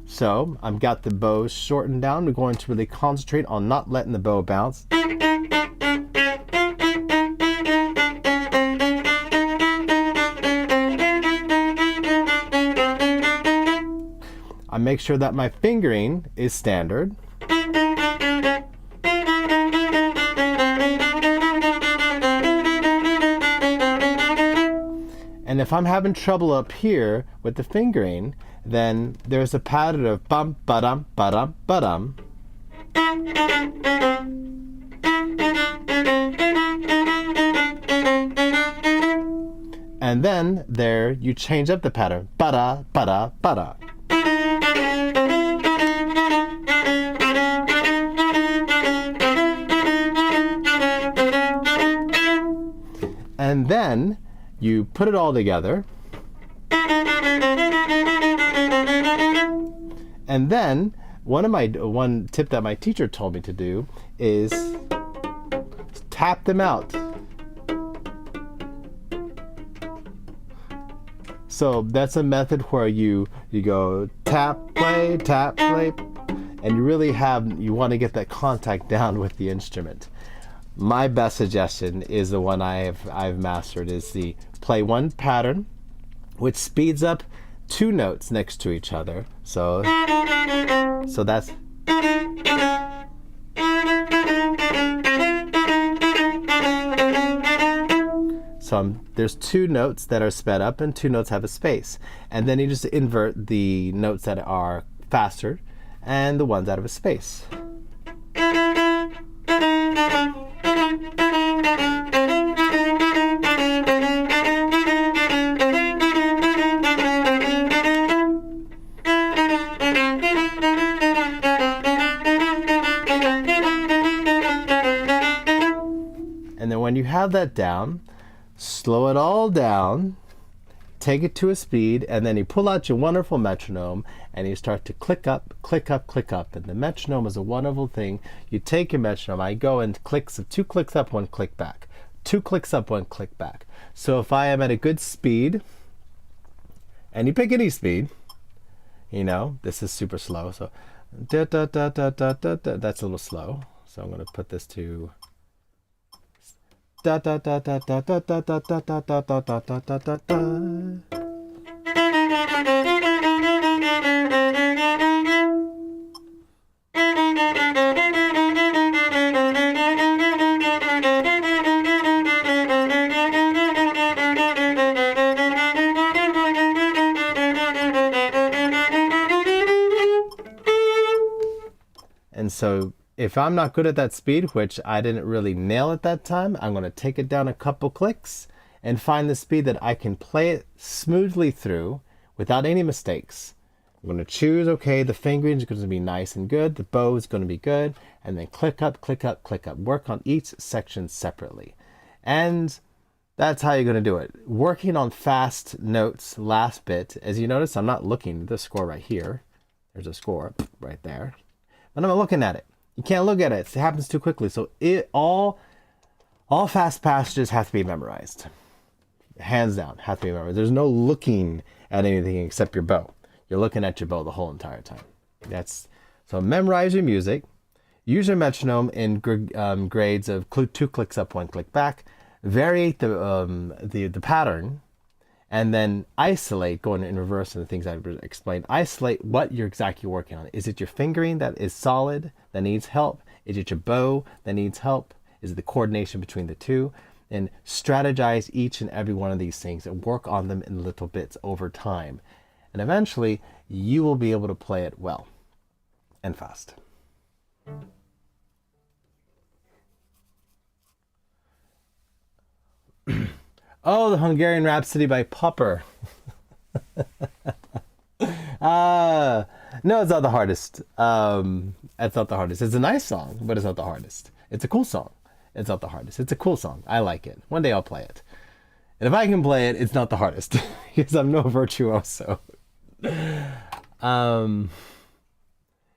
So I've got the bow shortened down. We're going to really concentrate on not letting the bow bounce. I make sure that my fingering is standard. And if I'm having trouble up here with the fingering, then there's a pattern of bum, ba-dum, ba-dum, ba-dum. And then there you change up the pattern. Ba-da, ba-da, ba-da. And then you put it all together. And then one tip that my teacher told me to do is tap them out. So that's a method where you go tap, play, and you really you want to get that contact down with the instrument. My best suggestion is the one I've mastered, is the play one pattern, which speeds up 2 notes next to each other. So that's there's 2 notes that are sped up and 2 notes have a space, and then you just invert the notes that are faster and the ones that have a space. And then when you have that down, slow it all down, take it to a speed, and then you pull out your wonderful metronome and you start to click up, click up, click up. And the metronome is a wonderful thing. You take your metronome, I go in clicks of 2 clicks up, 1 click back. 2 clicks up, 1 click back. So if I am at a good speed, and you pick any speed, this is super slow. So da, da, da, da, da, da, da, that's a little slow. So I'm going to put this to da da da da da da da da da da da da da da da da da. And so if I'm not good at that speed, which I didn't really nail at that time, I'm going to take it down a couple clicks and find the speed that I can play it smoothly through without any mistakes. I'm going to choose, okay, the fingering is going to be nice and good, the bow is going to be good, and then click up, click up, click up. Work on each section separately. And that's how you're going to do it. Working on fast notes, last bit. As you notice, I'm not looking at the score right here. There's a score right there. But I'm not looking at it. You can't look at it. It happens too quickly. So all fast passages have to be memorized. Hands down, have to be memorized. There's no looking at anything except your bow. You're looking at your bow the whole entire time. So memorize your music. Use your metronome in grades of 2 clicks up, 1 click back. Vary the pattern, and then isolate, going in reverse and the things I've explained. Isolate what you're exactly working on. Is it your fingering that is solid, that needs help? Is it your bow that needs help? Is it the coordination between the two? And strategize each and every one of these things and work on them in little bits over time. And eventually, you will be able to play it well. and fast. Oh, the Hungarian Rhapsody by Popper. No, it's not the hardest. It's not the hardest. It's a nice song, but it's not the hardest. It's a cool song. It's not the hardest. It's a cool song. I like it. One day I'll play it. And if I can play it, it's not the hardest because I'm no virtuoso.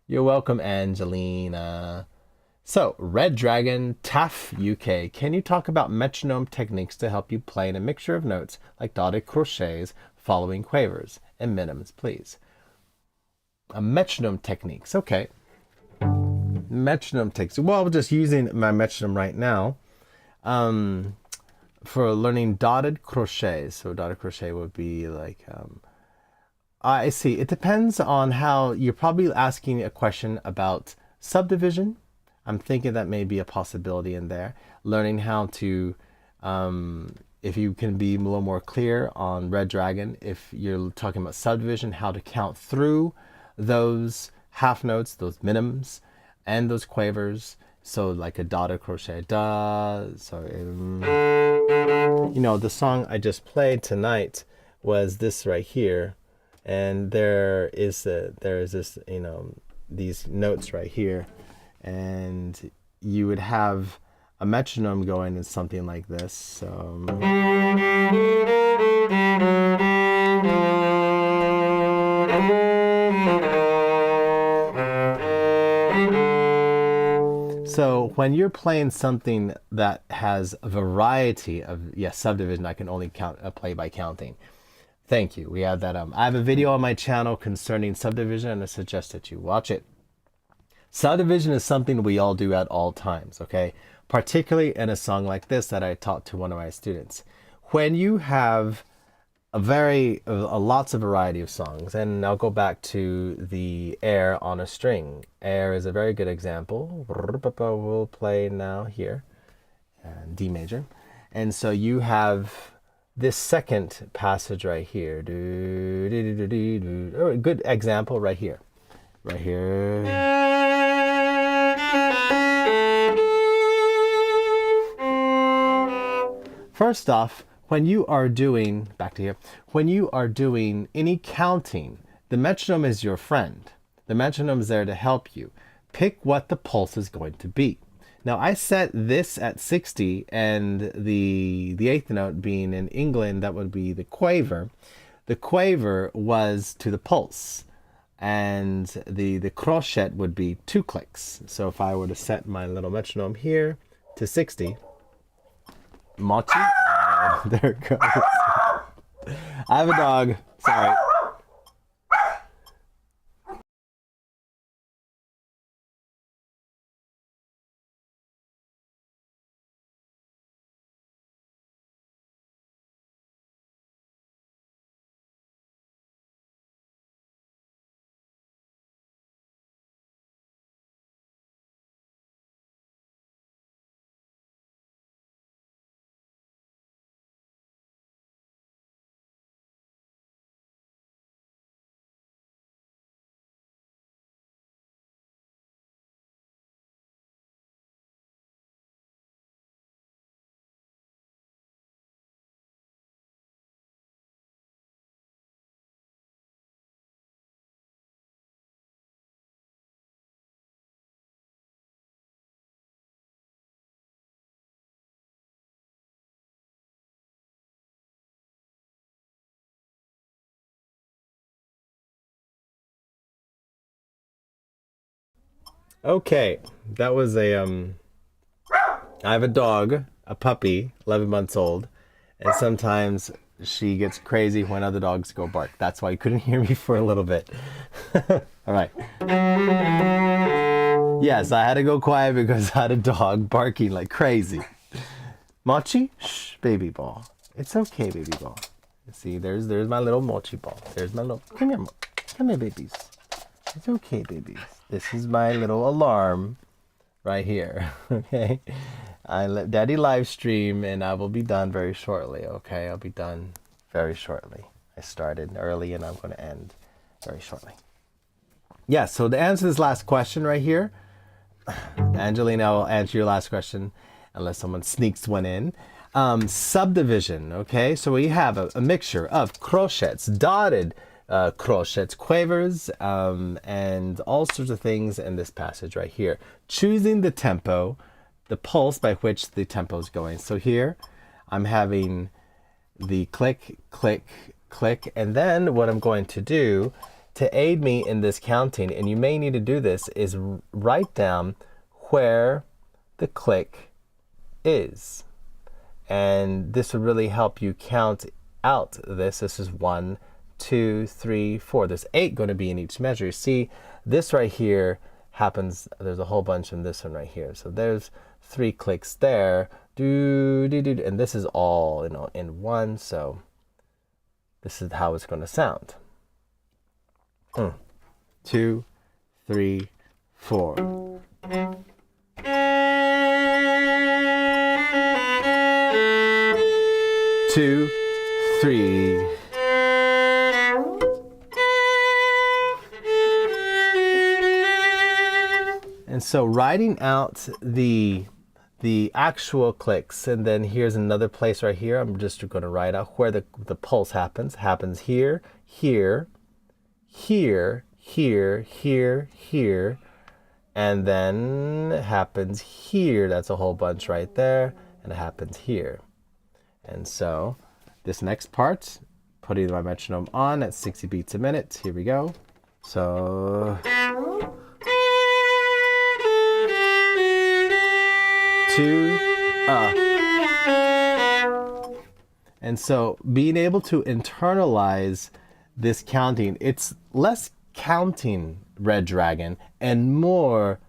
You're welcome, Angelina. So, Red Dragon, TAF UK. Can you talk about metronome techniques to help you play in a mixture of notes like dotted crochets, following quavers, and minims, please? Metronome techniques. Okay. Metronome techniques. Well, I'm just using my metronome right now for learning dotted crochets. So, dotted crochet would be like... I see. It depends on how... You're probably asking a question about subdivision. I'm thinking that may be a possibility in there. Learning how to, if you can be a little more clear on Red Dragon, if you're talking about subdivision, how to count through those half notes, those minims, and those quavers. So like a dotted crochet, da. So, you know, the song I just played tonight was this right here, and there is this, you know, these notes right here. And you would have a metronome going in something like this. So when you're playing something that has a variety of, yes, subdivision, I can only play by counting. Thank you. We have that. I have a video on my channel concerning subdivision, and I suggest that you watch it. Subdivision is something we all do at all times, okay? Particularly in a song like this that I taught to one of my students. When you have lots of variety of songs, and I'll go back to the air on a string. Air is a very good example. We'll play now here, D major. And so you have this second passage right here. Oh, a good example right here. Right here. First off, when you are doing, back to here, when you are doing any counting, the metronome is your friend. The metronome is there to help you. Pick what the pulse is going to be. Now I set this at 60, and the eighth note being in England, that would be the quaver. The quaver was to the pulse, and the crochet would be 2 clicks. So if I were to set my little metronome here to 60, Mochi. There it goes. I have a dog. Sorry. Okay, that was a I have a dog, a puppy, 11 months old, and sometimes she gets crazy when other dogs go bark. That's why you couldn't hear me for a little bit. All right. Yes, I had to go quiet because I had a dog barking like crazy. Mochi? Shh, baby ball. It's okay, baby ball. See, there's my little Mochi ball. There's my little, come here, come here, babies. It's okay, babies. This is my little alarm right here, okay? I let Daddy live stream, and I will be done very shortly, okay? I'll be done very shortly. I started early, and I'm going to end very shortly. Yeah, so to answer this last question right here, Angelina will answer your last question unless someone sneaks one in. Subdivision, okay? So we have a mixture of crochets, dotted crochets, quavers, and all sorts of things in this passage right here. Choosing the tempo, the pulse by which the tempo is going. So here I'm having the click, click, click, and then what I'm going to do to aid me in this counting, and you may need to do this, is write down where the click is. And this will really help you count out this. This is 1, 2, 3, 4. There's 8 going to be in each measure. See, this right here happens, there's a whole bunch in this one right here. So there's 3 clicks there. Do, do, do, and this is all, you know, in one. So this is how it's going to sound. 2, 3, 4. 2, 3. And so writing out the actual clicks, and then here's another place right here. I'm just going to write out where the pulse happens. Happens here, here, here, here, here, here, and then it happens here. That's a whole bunch right there, and it happens here. And so this next part, putting my metronome on at 60 beats a minute. Here we go. So 2, and so being able to internalize this counting, it's less counting, Red Dragon, and more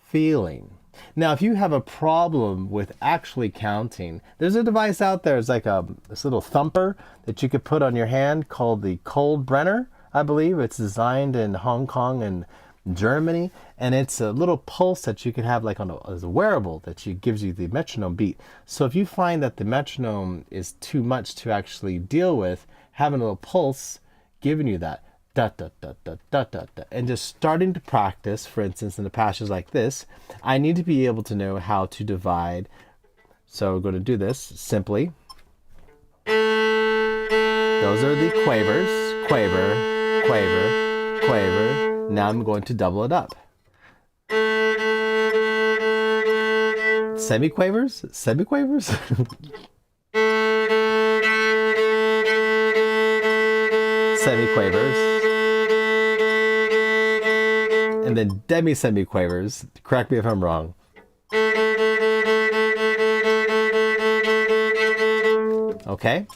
feeling. Now, if you have a problem with actually counting, there's a device out there. It's like this little thumper that you could put on your hand called the Cold Brenner, I believe. It's designed in Hong Kong and Germany, and it's a little pulse that you could have like as a wearable that gives you the metronome beat. So if you find that the metronome is too much to actually deal with, having a little pulse giving you that da da da da da da da, and just starting to practice, for instance, in the passages like this, I need to be able to know how to divide. So we're going to do this simply. Those are the quavers, quaver, quaver, quaver. Now I'm going to double it up. Semiquavers, semiquavers. Semiquavers. And then demi-semiquavers. Correct me if I'm wrong. Okay,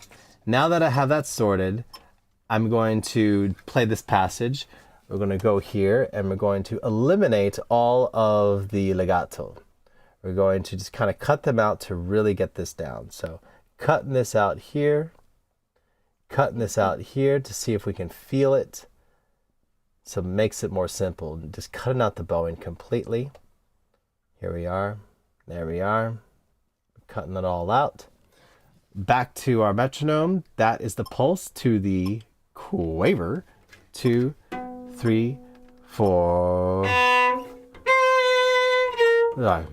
now that I have that sorted, I'm going to play this passage. We're going to go here and we're going to eliminate all of the legato. We're going to just kind of cut them out to really get this down. So cutting this out here, cutting this out here to see if we can feel it. So it makes it more simple. Just cutting out the bowing completely. Here we are. There we are. Cutting it all out. Back to our metronome. That is the pulse to the quaver. 2, 3, 4. Right.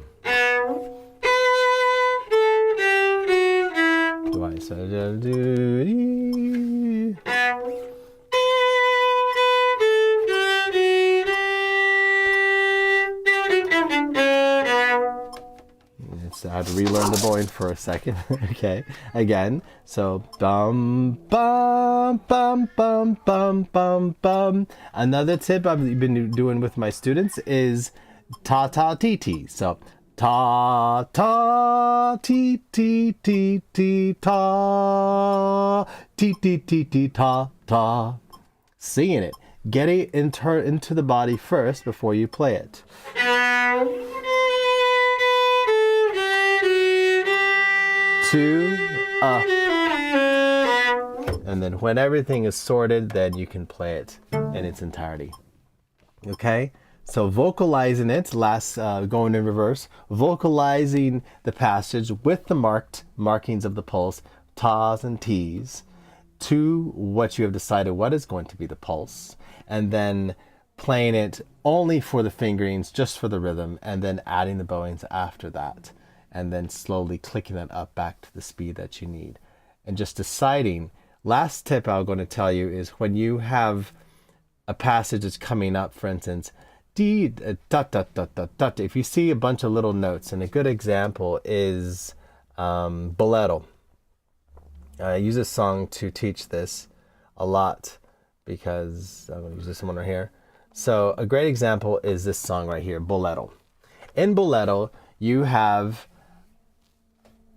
I had to relearn the bowing for a second. Okay, again. So bum bum bum bum bum bum bum. Another tip I've been doing with my students is ta ta ti ti. So ta ta ti ti ti ti ta ti ti ti ti ta ta. Singing it. Get it into the body first before you play it. 2, and then when everything is sorted, then you can play it in its entirety. Okay, so vocalizing it, going in reverse, vocalizing the passage with the markings of the pulse, tas and ts, to what you have decided what is going to be the pulse, and then playing it only for the fingerings, just for the rhythm, and then adding the bowings after that, and then slowly clicking that up back to the speed that you need. And just deciding, last tip I'm going to tell you is when you have a passage that's coming up, for instance, D, dot, dot, dot, dot, dot, if you see a bunch of little notes, and a good example is Boleto. I use this song to teach this a lot because I'm going to use this one right here. So a great example is this song right here, Boleto. In Boleto, you have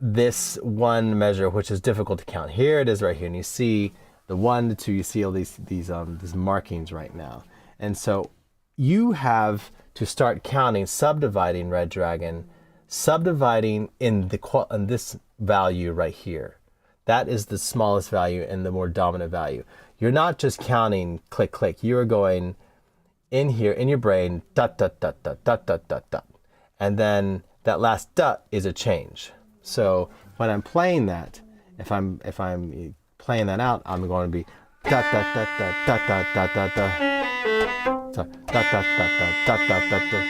this one measure, which is difficult to count. Here it is right here, and you see the 1, the 2, you see all these markings right now. And so you have to start counting, subdividing, Red Dragon, subdividing in this value right here. That is the smallest value and the more dominant value. You're not just counting click, click. You are going in here in your brain, dot, dot, dot, dot, dot, dot, dot, dot. And then that last dot is a change. So when I'm playing that, if I'm playing that out, I'm going to be dot, dot, dot, dot, dot, dot, dot, dot, dot. So dot, dot, dot, dot, dot, dot, dot, dot.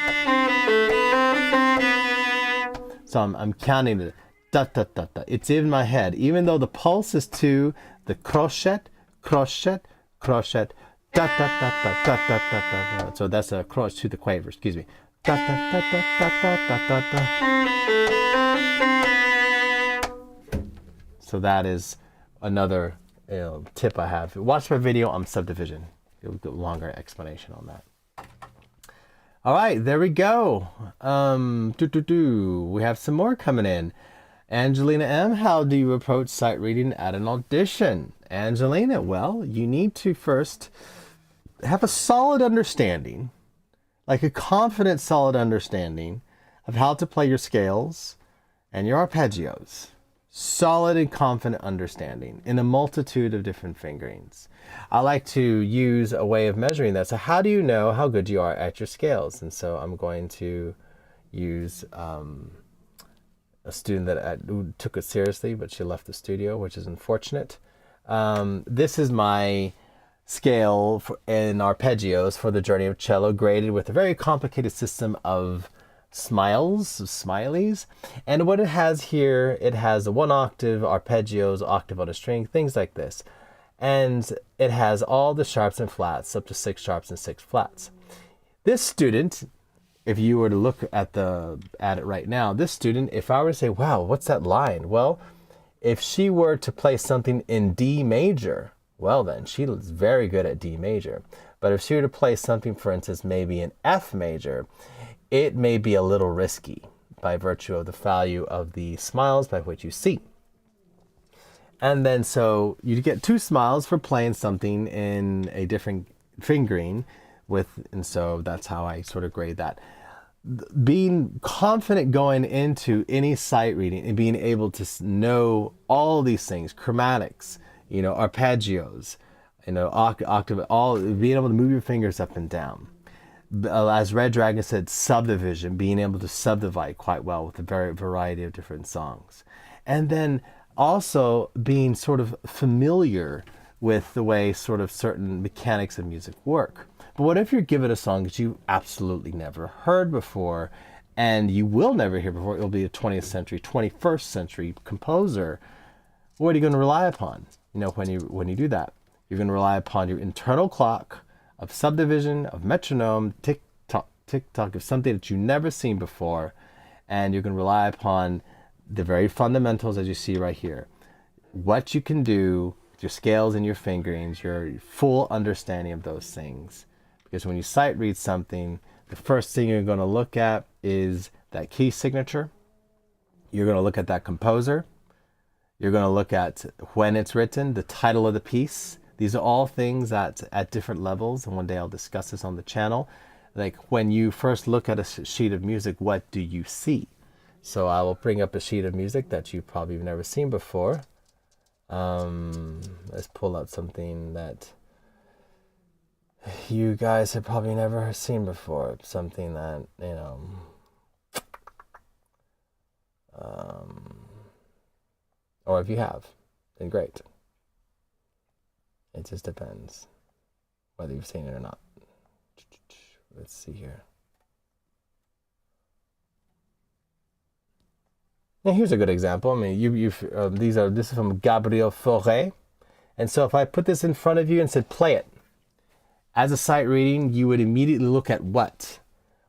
So I'm counting it. Dot, dot, dot, dot. It's in my head. Even though the pulse is to the crochet, crochet, crochet, dot, dot, dot, dot, dot, dot, dot, dot. So that's a crochet to the quaver, excuse me. Dot, dot, dot, dot, dot, dot, dot, dot, dot. So that is another tip I have. Watch my video on subdivision. You'll get a longer explanation on that. All right, there we go. We have some more coming in. Angelina M., how do you approach sight reading at an audition? Angelina, well, you need to first have a solid understanding, like a confident, solid understanding of how to play your scales and your arpeggios. Solid and confident understanding in a multitude of different fingerings. I like to use a way of measuring that. So how do you know how good you are at your scales? And so I'm going to use a student that took it seriously, but she left the studio, which is unfortunate. This is my scale in arpeggios for the Journey of Cello, graded with a very complicated system of smileys. And what it has here, it has a 1 octave, arpeggios, octave on a string, things like this. And it has all the sharps and flats, up to 6 sharps and 6 flats. This student, if you were to look at it right now, this student, if I were to say, wow, what's that line? Well, if she were to play something in D major, well then, she is very good at D major. But if she were to play something, for instance, maybe in F major, it may be a little risky by virtue of the value of the smiles by which you see. And then so you get 2 smiles for playing something in a different fingering and so that's how I sort of grade that. Being confident going into any sight reading and being able to know all these things, chromatics, arpeggios, octave, all being able to move your fingers up and down. As Red Dragon said, subdivision, being able to subdivide quite well with a variety of different songs. And then also being sort of familiar with the way sort of certain mechanics of music work. But what if you're given a song that you absolutely never heard before, and you will never hear before? It'll be a 20th century, 21st century composer. What are you going to rely upon? When you do that, you're going to rely upon your internal clock of subdivision, of metronome, tick tock, of something that you've never seen before, and you're going to rely upon the very fundamentals as you see right here. What you can do with your scales and your fingerings, your full understanding of those things. Because when you sight read something, the first thing you're going to look at is that key signature. You're going to look at that composer. You're going to look at when it's written, the title of the piece. These are all things that at different levels, and one day I'll discuss this on the channel. Like when you first look at a sheet of music, what do you see? So I will bring up a sheet of music that you've probably never seen before. Let's pull out something that you guys have probably never seen before. Something that, or if you have, then great. It just depends whether you've seen it or not. let's see here. Now here's a good example. I mean, this is from Gabriel Fauré. And so if I put this in front of you and said, play it, as a sight reading, you would immediately look at what?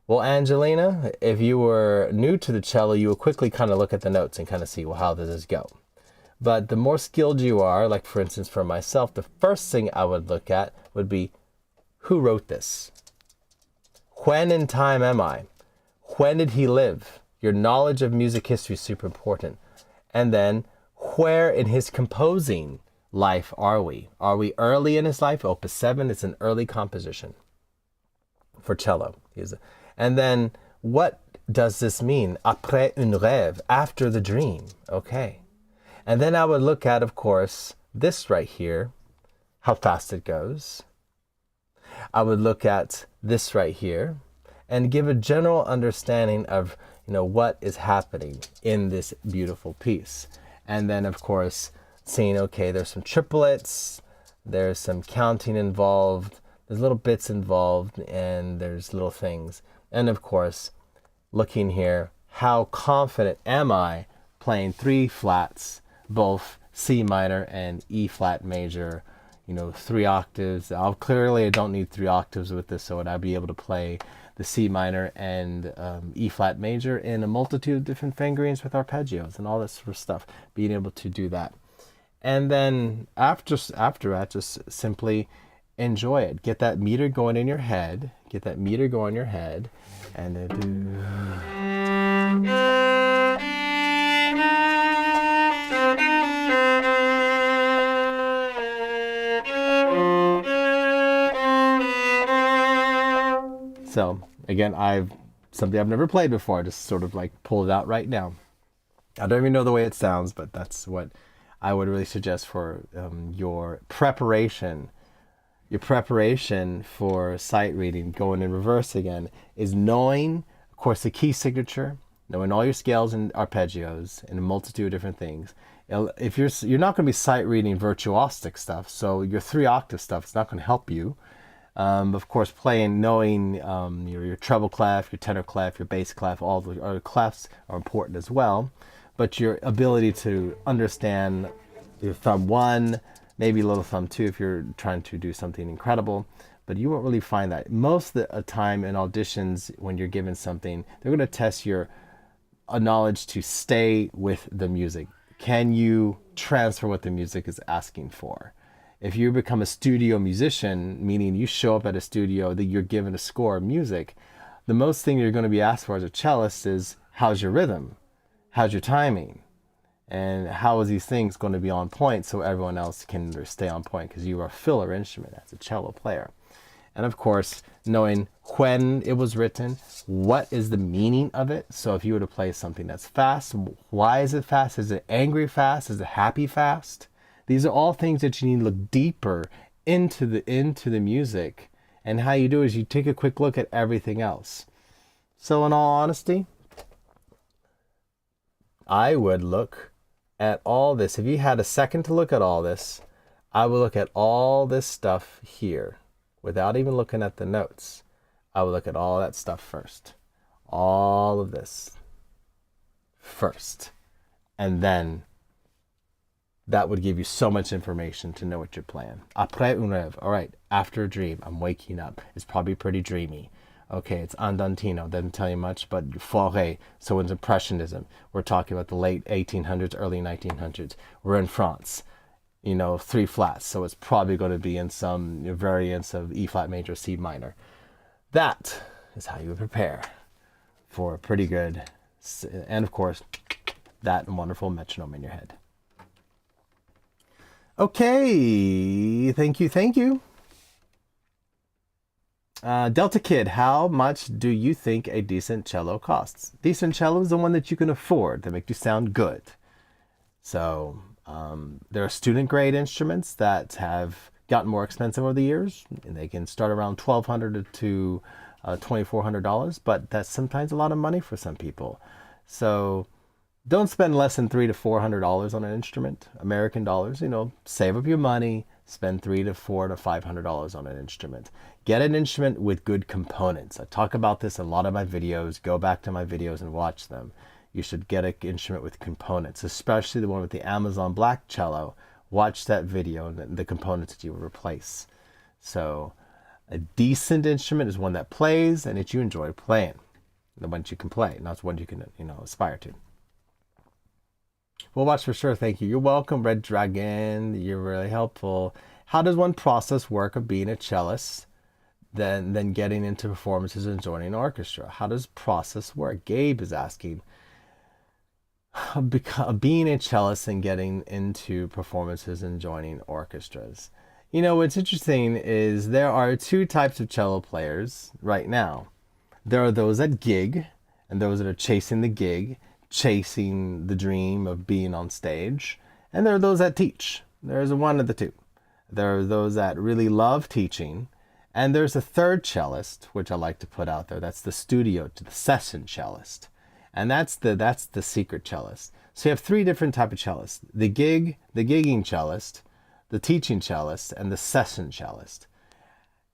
Well, Angelina, if you were new to the cello, you would quickly kind of look at the notes and kind of see, well, how does this go? But the more skilled you are, like for instance for myself, the first thing I would look at would be, who wrote this? When in time am I? When did he live? Your knowledge of music history is super important. And then, where in his composing life are we? Are we early in his life? Opus 7 is an early composition for cello. And then, what does this mean? Après un rêve, after the dream. Okay. And then I would look at, of course, this right here, how fast it goes. I would look at this right here and give a general understanding of, what is happening in this beautiful piece. And then, of course, seeing, okay, there's some triplets, there's some counting involved, there's little bits involved, and there's little things. And of course, looking here, how confident am I playing 3 flats, both C minor and E flat major, 3 octaves. I don't need 3 octaves with this, so would I be able to play the C minor and E flat major in a multitude of different fingerings with arpeggios and all this sort of stuff, being able to do that. And then after that, just simply enjoy it. Get that meter going in your head. And so again, something I've never played before. I just sort of like pulled it out right now. I don't even know the way it sounds, but that's what I would really suggest for your preparation. Your preparation for sight reading, going in reverse again, is knowing, of course, the key signature, knowing all your scales and arpeggios and a multitude of different things. If you're not going to be sight reading virtuosic stuff, so your 3 octave stuff is not going to help you. Of course, knowing your treble clef, your tenor clef, your bass clef, all the other clefs are important as well. But your ability to understand your thumb 1, maybe little thumb 2 if you're trying to do something incredible, but you won't really find that. Most of the time in auditions, when you're given something, they're going to test your knowledge to stay with the music. Can you transfer what the music is asking for? If you become a studio musician, meaning you show up at a studio that you're given a score of music, the most thing you're going to be asked for as a cellist is, how's your rhythm? How's your timing? And how is these things going to be on point so everyone else can stay on point, because you are a filler instrument as a cello player. And of course, knowing when it was written, what is the meaning of it. So if you were to play something that's fast, why is it fast? Is it angry fast? Is it happy fast? These are all things that you need to look deeper into the music. And how you do is you take a quick look at everything else. So in all honesty, I would look at all this. If you had a second to look at all this, I would look at all this stuff here without even looking at the notes. I would look at all that stuff first. All of this first. And then that would give you so much information to know what you're playing. Après un rêve. All right, after a dream. I'm waking up. It's probably pretty dreamy. Okay, it's Andantino. Doesn't tell you much, but Fauré. So it's Impressionism. We're talking about the late 1800s, early 1900s. We're in France. 3 flats. So it's probably going to be in some variants of E flat major, C minor. That is how you would prepare for a pretty good, and of course, that wonderful metronome in your head. Okay, thank you. Delta Kid, how much do you think a decent cello costs? Decent cello is the one that you can afford, that make you sound good. So there are student grade instruments that have gotten more expensive over the years, and they can start around $1,200 to $2,400, but that's sometimes a lot of money for some people. So don't spend less than $300 to $400 on an instrument, American dollars. Save up your money, spend $300 to $400 to $500 on an instrument. Get an instrument with good components. I talk about this in a lot of my videos. Go back to my videos and watch them. You should get an instrument with components, especially the one with the Amazon Black cello. Watch that video and the components that you will replace. So a decent instrument is one that plays and that you enjoy playing. The ones you can play, not one you can, aspire to. We'll watch for sure. Thank you. You're welcome, Red Dragon. You're really helpful. How does one process work of being a cellist, then getting into performances and joining an orchestra? How does process work? Gabe is asking. Being a cellist and getting into performances and joining orchestras. What's interesting is there are two types of cello players right now. There are those that gig, and those that are chasing the gig, chasing the dream of being on stage. And there are those that teach. There's one of the two. There are those that really love teaching. And there's a third cellist, which I like to put out there. That's the the session cellist. And that's the secret cellist. So you have three different types of cellists. The gigging cellist, the teaching cellist, and the session cellist.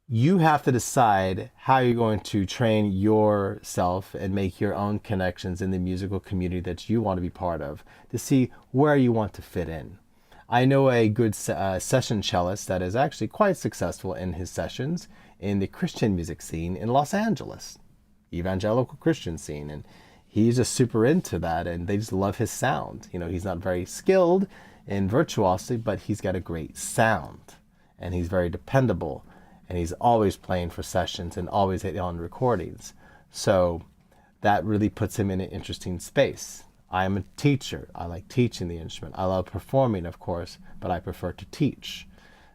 You have to decide how you're going to train yourself and make your own connections in the musical community that you want to be part of to see where you want to fit in. I know a good session cellist that is actually quite successful in his sessions in the Christian music scene in Los Angeles, evangelical Christian scene, and he's just super into that, and they just love his sound. He's not very skilled in virtuosity, but he's got a great sound, and he's very dependable. And he's always playing for sessions and always on recordings. So that really puts him in an interesting space. I am a teacher. I like teaching the instrument. I love performing, of course, but I prefer to teach.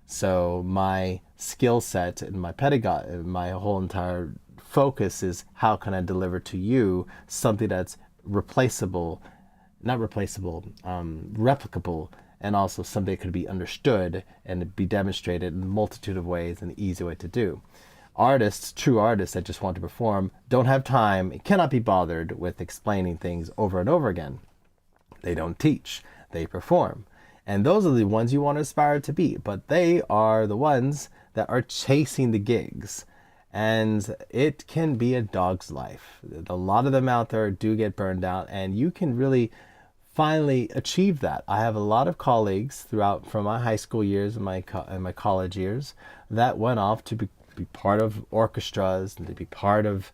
So my skill set and my pedagogy, my whole entire focus is how can I deliver to you something that's replicable, and also something that could be understood and be demonstrated in a multitude of ways and an easy way to do. True artists that just want to perform, don't have time, cannot be bothered with explaining things over and over again. They don't teach, they perform. And those are the ones you want to aspire to be, but they are the ones that are chasing the gigs. And it can be a dog's life. A lot of them out there do get burned out, and you can really finally achieve that. I have a lot of colleagues from my high school years and my college years that went off to be part of orchestras and to be part of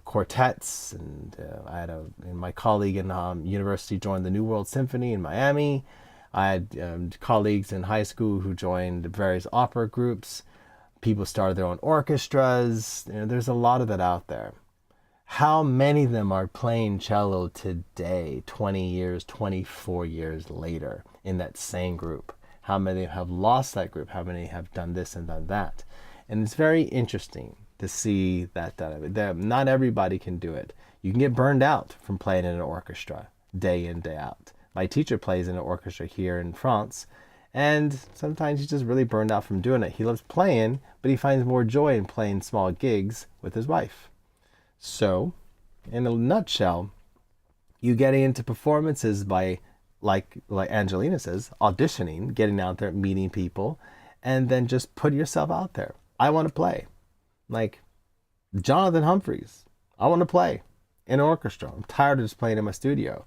quartets. And I had my colleague in university joined the New World Symphony in Miami. I had colleagues in high school who joined various opera groups. People started their own orchestras. There's a lot of that out there. How many of them are playing cello today, 20 years, 24 years later, in that same group? How many have lost that group? How many have done this and done that? And it's very interesting to see that not everybody can do it. You can get burned out from playing in an orchestra day in, day out. My teacher plays in an orchestra here in France, and sometimes he's just really burned out from doing it. He loves playing, but he finds more joy in playing small gigs with his wife. So, in a nutshell, you getting into performances by, like Angelina says, auditioning, getting out there, meeting people, and then just put yourself out there. I want to play. Like Jonathan Humphries, I want to play in an orchestra. I'm tired of just playing in my studio.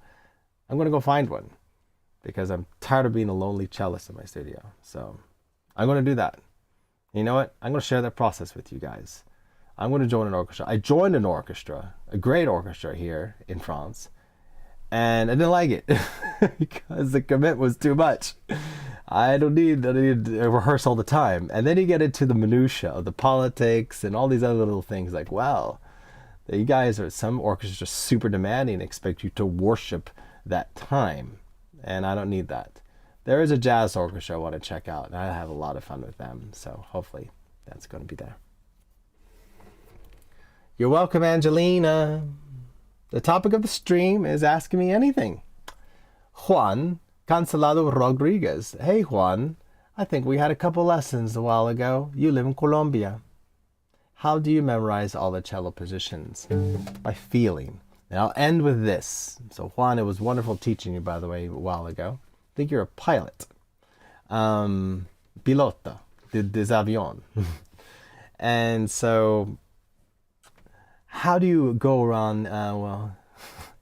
I'm going to go find one because I'm tired of being a lonely cellist in my studio. So I'm going to do that. You know what? I'm going to share that process with you guys. I'm going to join an orchestra. I joined an orchestra, a great orchestra here in France, and I didn't like it because the commitment was too much. I need a rehearse all the time. And then you get into the minutiae of the politics and all these other little things like, wow, you guys some orchestras are super demanding and expect you to worship that time. And I don't need that. There is a jazz orchestra I want to check out, and I have a lot of fun with them. So hopefully that's going to be there. You're welcome, Angelina. The topic of the stream is asking me anything. Juan Cancelado Rodriguez. Hey, Juan. I think we had a couple lessons a while ago. You live in Colombia. How do you memorize all the cello positions? By feeling. And I'll end with this. So, Juan, it was wonderful teaching you, by the way, a while ago. I think you're a pilot. Pilota, des avions. And so, how do you go around? Well,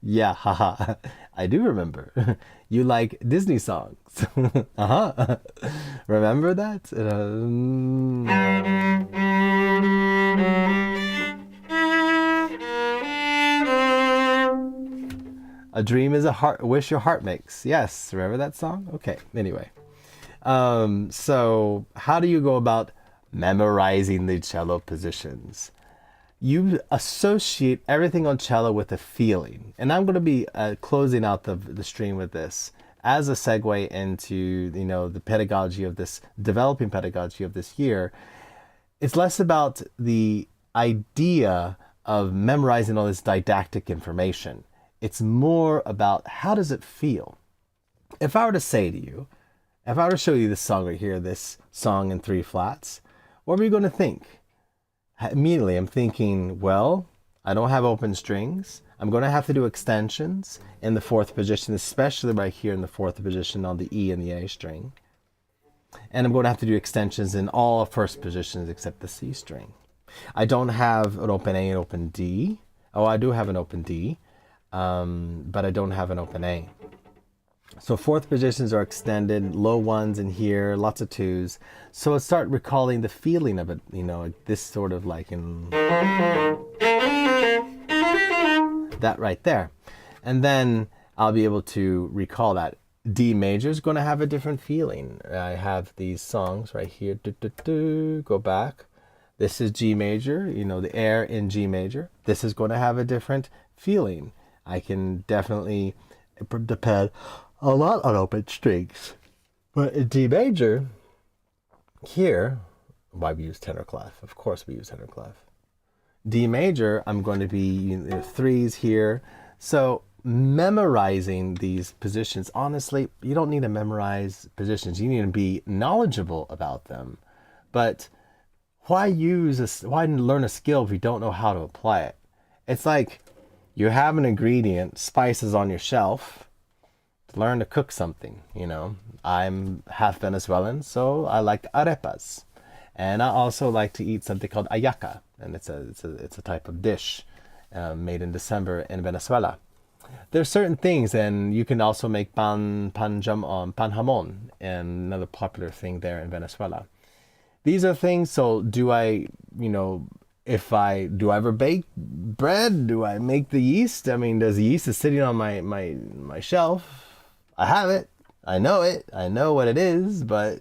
yeah, haha. I do remember. You like Disney songs. Uh-huh. Remember that? A dream is a wish your heart makes. Yes, remember that song? Okay, anyway. So how do you go about memorizing the cello positions? You associate everything on cello with a feeling. And I'm going to be closing out the stream with this as a segue into, the pedagogy of this, developing pedagogy of this year. It's less about the idea of memorizing all this didactic information. It's more about how does it feel? If I were to say to you, if I were to show you this song right here, this song in 3 flats, what were you going to think? Immediately, I'm thinking, well, I don't have open strings. I'm going to have to do extensions in the 4th position, especially right here in the 4th position on the E and the A string. And I'm going to have to do extensions in all 1st positions except the C string. I don't have an open A and open D. Oh, I do have an open D, but I don't have an open A. So 4th positions are extended, low 1s in here, lots of 2s. So I start recalling the feeling of it, this sort of like in that right there. And then I'll be able to recall that. D major is going to have a different feeling. I have these songs right here. Go back. This is G major, the air in G major. This is going to have a different feeling. I can definitely depend a lot on open strings. But in D major, here, why we use tenor clef? Of course we use tenor clef. D major, I'm going to be 3s here. So memorizing these positions, honestly, you don't need to memorize positions. You need to be knowledgeable about them. But why learn a skill if you don't know how to apply it? It's like you have an ingredient, spices on your shelf. Learn to cook something, I'm half Venezuelan, so I like arepas. And I also like to eat something called ayaca, and it's a type of dish made in December in Venezuela. There's certain things, and you can also make pan jamon, another popular thing there in Venezuela. These are things. So do I ever bake bread? Do I make the yeast? I mean, does the yeast is sitting on my shelf? I have it. I know it. I know what it is, but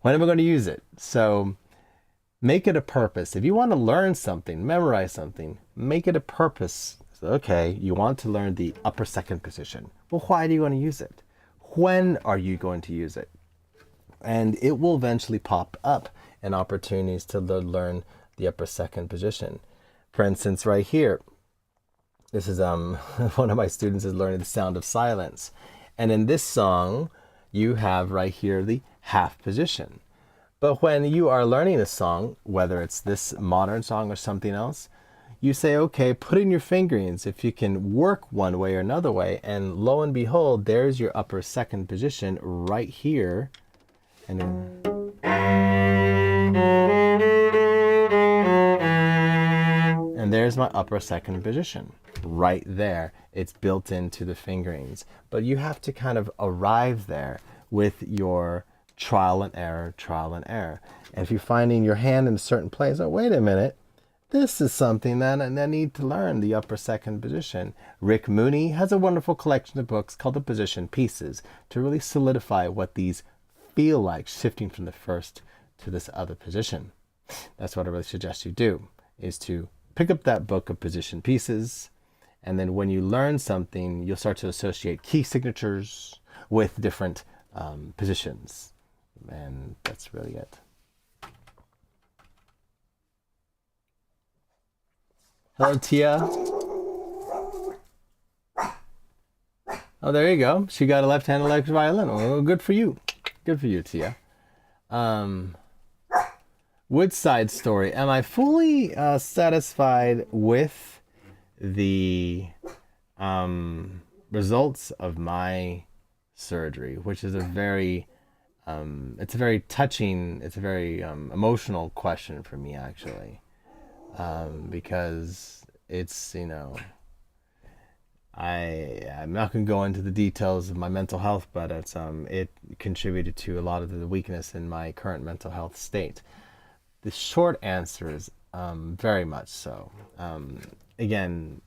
when am I going to use it? So make it a purpose. If you want to learn something, memorize something, make it a purpose. So, okay, you want to learn the upper 2nd position. Well, why do you want to use it? When are you going to use it? And it will eventually pop up in opportunities to learn the upper 2nd position. For instance, right here, this is one of my students is learning the sound of silence. And in this song, you have right here the half position. But when you are learning a song, whether it's this modern song or something else, you say, okay, put in your fingerings if you can work one way or another way. And lo and behold, there's your upper 2nd position right here. And there's my upper 2nd position right there. It's built into the fingerings. But you have to kind of arrive there with your trial and error. And if you're finding your hand in a certain place, oh, wait a minute, this is something that I need to learn, the upper 2nd position. Rick Mooney has a wonderful collection of books called The Position Pieces to really solidify what these feel like, shifting from the 1st to this other position. That's what I really suggest you do, is to pick up that book of position pieces, and then when you learn something, you'll start to associate key signatures with different positions. And that's really it. Hello, Tia. Oh, there you go. She got a left-handed electric violin. Oh, good for you. Good for you, Tia. Woodside story. Am I fully satisfied with the results of my surgery, which is a very It's a very touching, it's a very emotional question for me, actually, because it's, I'm not going to go into the details of my mental health, but it contributed to a lot of the weakness in my current mental health state. The short answer is very much so. Again,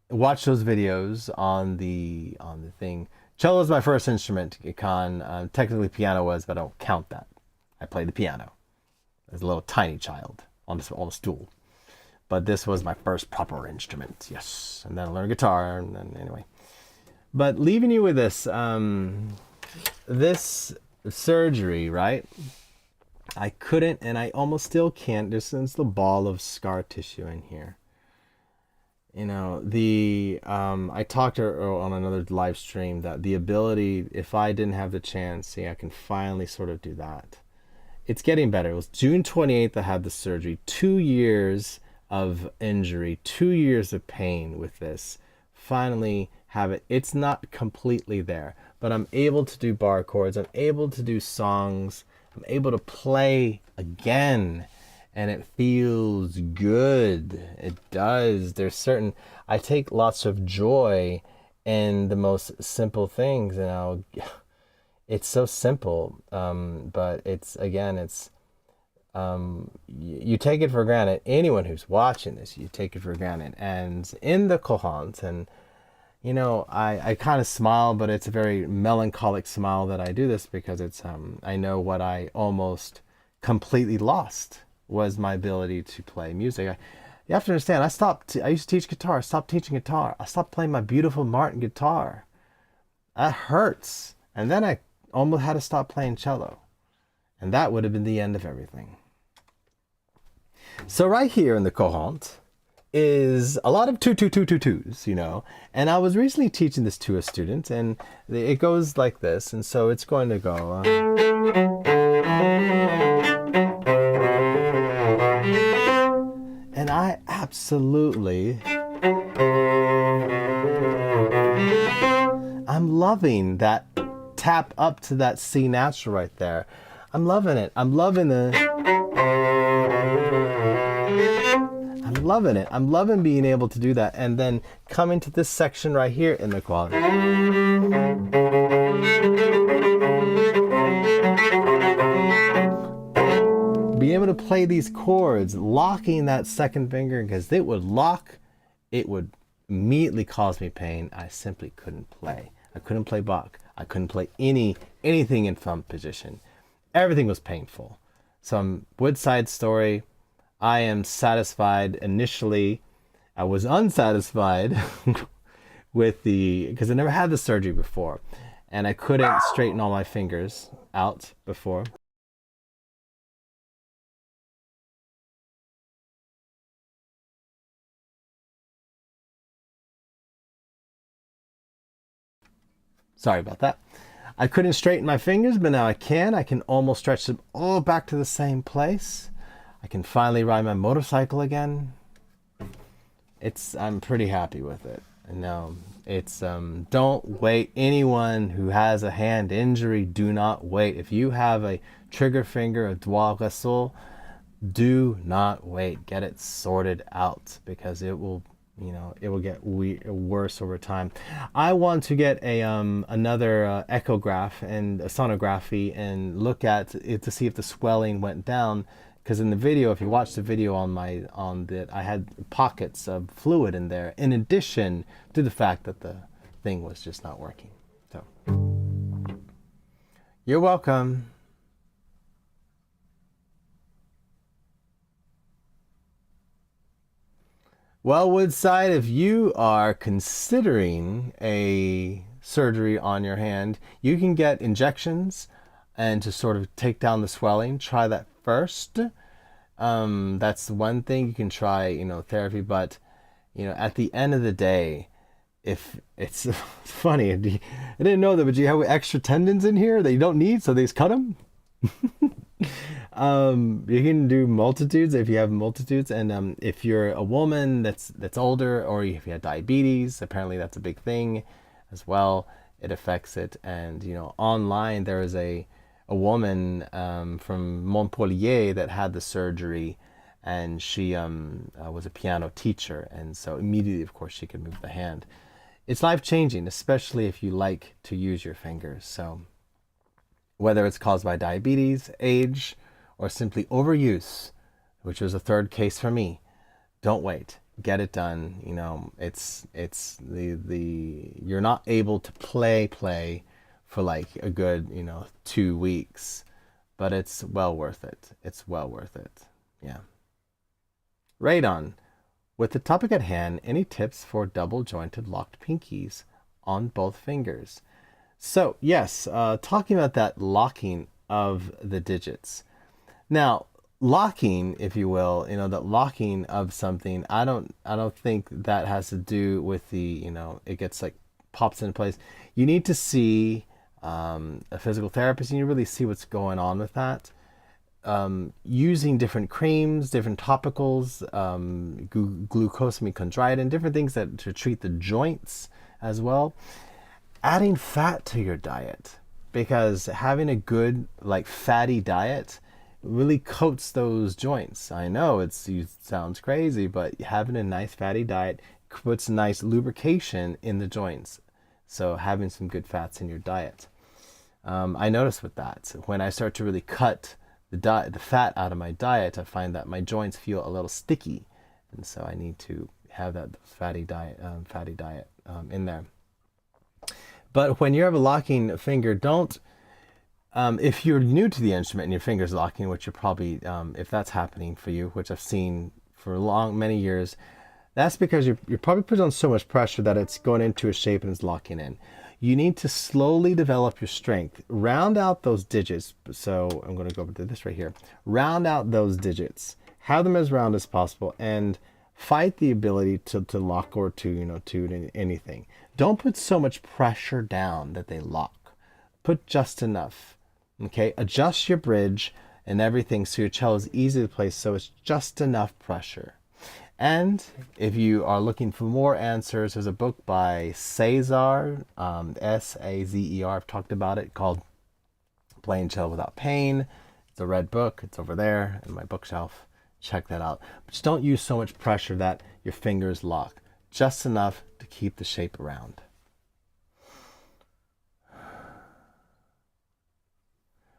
watch those videos on the thing. Cello is my first instrument. Technically piano was, but I don't count that. I played the piano as a little tiny child on a stool. But this was my first proper instrument, yes. And then I learned guitar, and then anyway. But leaving you with this, this surgery, right? I couldn't, and I almost still can't. There's the ball of scar tissue in here. I talked on another live stream that the ability, if I didn't have the chance, I can finally sort of do that. It's getting better. It was June 28th I had the surgery. 2 years of injury, 2 years of pain with this. Finally have it. It's not completely there, but I'm able to do bar chords. I'm able to do songs. I'm able to play again, and it feels good. It does. I take lots of joy in the most simple things, and it's so simple, but you take it for granted. Anyone who's watching this, you take it for granted. And in the Cohant, and I kind of smile, but it's a very melancholic smile that I do this, because I know what I almost completely lost was my ability to play music. You have to understand, I used to teach guitar. I stopped teaching guitar. I stopped playing my beautiful Martin guitar. That hurts. And then I almost had to stop playing cello. And that would have been the end of everything. So right here in the Cohant is a lot of twos, and I was recently teaching this to a student, and it goes like this, and so it's going to go and I absolutely, I'm loving that tap up to that C natural right there. I'm loving it. I'm loving it. I'm loving being able to do that. And then coming to this section right here in the quality. Being able to play these chords, locking that second finger, because it would immediately cause me pain. I simply couldn't play. I couldn't play Bach. I couldn't play anything in thumb position. Everything was painful. Some Woodside story. I am satisfied initially. I was unsatisfied because I never had the surgery before, and I couldn't straighten all my fingers out before. Sorry about that. I couldn't straighten my fingers, but now I can. I can almost stretch them all back to the same place. I can finally ride my motorcycle again. I'm pretty happy with it. No, don't wait. Anyone who has a hand injury, do not wait. If you have a trigger finger, a doigt ressort, do not wait. Get it sorted out, because it will get worse over time. I want to get another echograph and a sonography and look at it to see if the swelling went down. Because in the video, if you watch the video I had pockets of fluid in there, in addition to the fact that the thing was just not working. So, you're welcome. Well, Woodside, if you are considering a surgery on your hand, you can get injections and to sort of take down the swelling. Try that first. That's one thing you can try, therapy, but at the end of the day, if it's funny, I didn't know that, but you have extra tendons in here that you don't need, so they just cut them. You can do multitudes if you have multitudes, and if you're a woman that's older, or if you have diabetes, apparently that's a big thing as well. It affects it, and online there is a a woman from Montpellier that had the surgery, and she was a piano teacher, and so immediately, of course, she could move the hand. It's life-changing, especially if you like to use your fingers. So whether it's caused by diabetes, age, or simply overuse, which was a third case for me, don't wait. Get it done. You know, it's the you're not able to play for like a good, 2 weeks, but it's well worth it. It's well worth it. Yeah. Right on. With the topic at hand, any tips for double jointed locked pinkies on both fingers? So yes, talking about that locking of the digits. Now, locking, if you will, that locking of something, I don't think that has to do with the, it gets like pops in place. You need to see a physical therapist, and you really see what's going on with that. Using different creams, different topicals, glucosamine chondroitin, different things to treat the joints as well. Adding fat to your diet, because having a good fatty diet really coats those joints. I know it sounds crazy, but having a nice fatty diet puts nice lubrication in the joints. So having some good fats in your diet. I notice with that, when I start to really cut the fat out of my diet, I find that my joints feel a little sticky, and so I need to have that fatty diet in there. But when you have a locking finger, don't. If you're new to the instrument and your finger's locking, which you're probably, if that's happening for you, which I've seen for many years, that's because you're probably putting on so much pressure that it's going into a shape and it's locking in. You need to slowly develop your strength. Round out those digits. So I'm going to go over to this right here. Round out those digits. Have them as round as possible, and fight the ability to lock or to anything. Don't put so much pressure down that they lock. Put just enough. Okay, adjust your bridge and everything so your cello is easy to play, so it's just enough pressure. And if you are looking for more answers, there's a book by Sazer, S-A-Z-E-R, I've talked about it, called Playing Cello Without Pain. It's a red book. It's over there in my bookshelf. Check that out. But just don't use so much pressure that your fingers lock. Just enough to keep the shape around.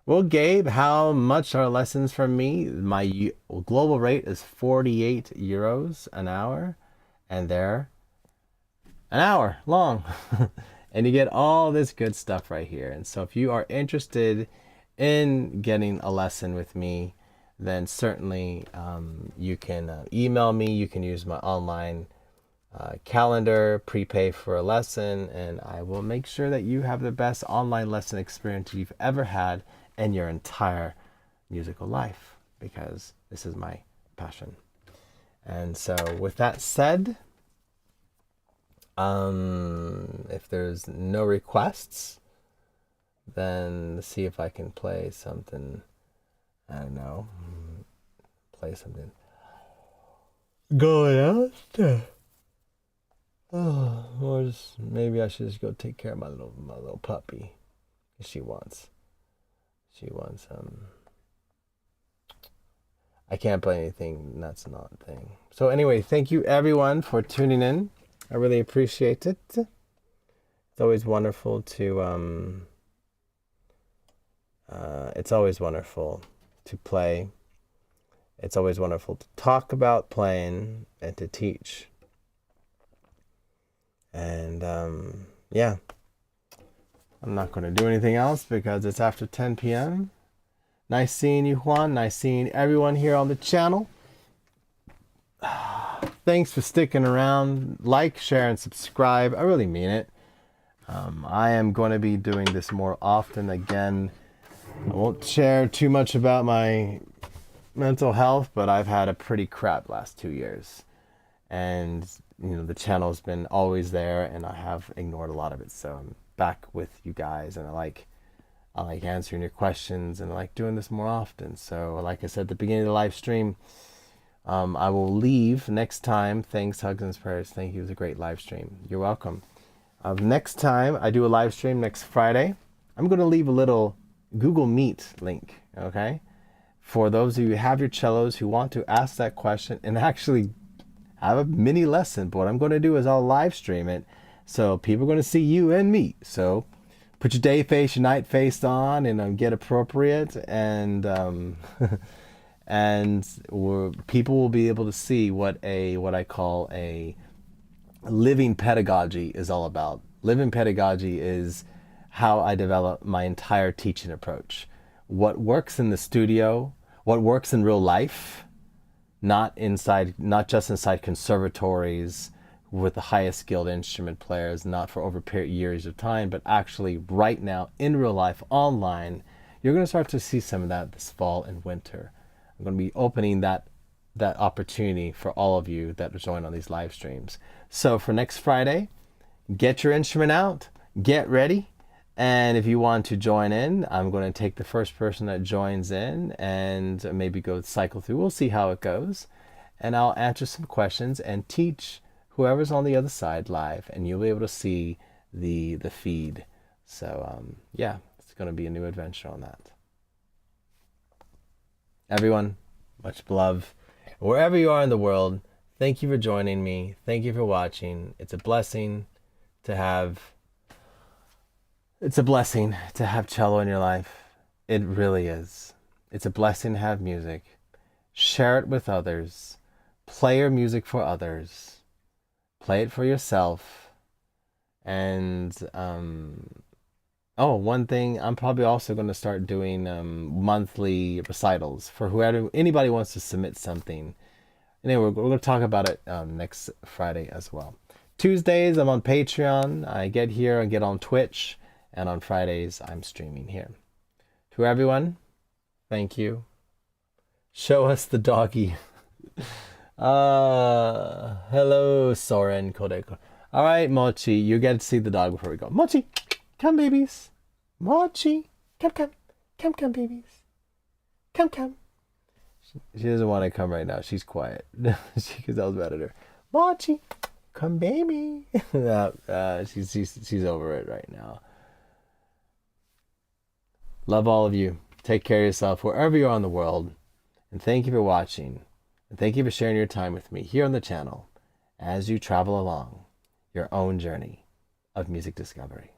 Well, Gabe, how much are lessons from me? My global rate is 48 euros an hour, and they're an hour long. And you get all this good stuff right here. And so if you are interested in getting a lesson with me, then certainly you can email me. You can use my online calendar, prepay for a lesson, and I will make sure that you have the best online lesson experience you've ever had in your entire musical life, because this is my passion. And so with that said, if there's no requests, then let's see if I can play something. I don't know, play something going out. Oh, or just, maybe I should just go take care of my little puppy. She wants I can't play anything that's not a thing. So anyway, thank you everyone for tuning in. I really appreciate it. It's always wonderful to play. It's always wonderful to talk about playing and to teach. And yeah, I'm not going to do anything else because it's after 10 p.m. Nice seeing you, Juan. Nice seeing everyone here on the channel. Thanks for sticking around. Like, share, and subscribe. I really mean it. I am going to be doing this more often again. I won't share too much about my mental health, but I've had a pretty crap last 2 years. And, the channel's been always there, and I have ignored a lot of it. So I'm back with you guys, and I like answering your questions, and I like doing this more often. So like I said at the beginning of the live stream, I will leave next time. Thanks, hugs, and prayers. Thank you. It was a great live stream. You're welcome. Next time I do a live stream next Friday, I'm going to leave a little Google Meet link, okay? For those of you who have your cellos who want to ask that question and actually have a mini lesson. But what I'm going to do is I'll live stream it. So people are going to see you and me. So put your day face, your night face on, and get appropriate. And people will be able to see what I call a living pedagogy is all about. Living pedagogy is how I develop my entire teaching approach. What works in the studio, what works in real life, not just inside conservatories with the highest skilled instrument players, not for over years of time, but actually right now in real life, online. You're going to start to see some of that this fall and winter. I'm going to be opening that opportunity for all of you that join on these live streams. So for next Friday, get your instrument out, get ready. And if you want to join in, I'm going to take the first person that joins in and maybe go cycle through. We'll see how it goes. And I'll answer some questions and teach whoever's on the other side live. And you'll be able to see the feed. So yeah, it's going to be a new adventure on that. Everyone, much love. Wherever you are in the world, thank you for joining me. Thank you for watching. It's a blessing to have cello in your life. It really is. It's a blessing to have music. Share it with others. Play your music for others. Play it for yourself. And one thing, I'm probably also going to start doing monthly recitals for anybody wants to submit something. Anyway, we're going to talk about it next Friday as well. Tuesdays, I'm on Patreon. I get here and get on Twitch. And on Fridays, I'm streaming here. To everyone, thank you. Show us the doggy. Hello, Soren Kodeko. All right, Mochi, you get to see the dog before we go. Mochi, come, babies. Mochi, come, babies. Come. She doesn't want to come right now. She's quiet. Because I was mad at her. Mochi, come, baby. She's over it right now. Love all of you. Take care of yourself wherever you are in the world. And thank you for watching. And thank you for sharing your time with me here on the channel as you travel along your own journey of music discovery.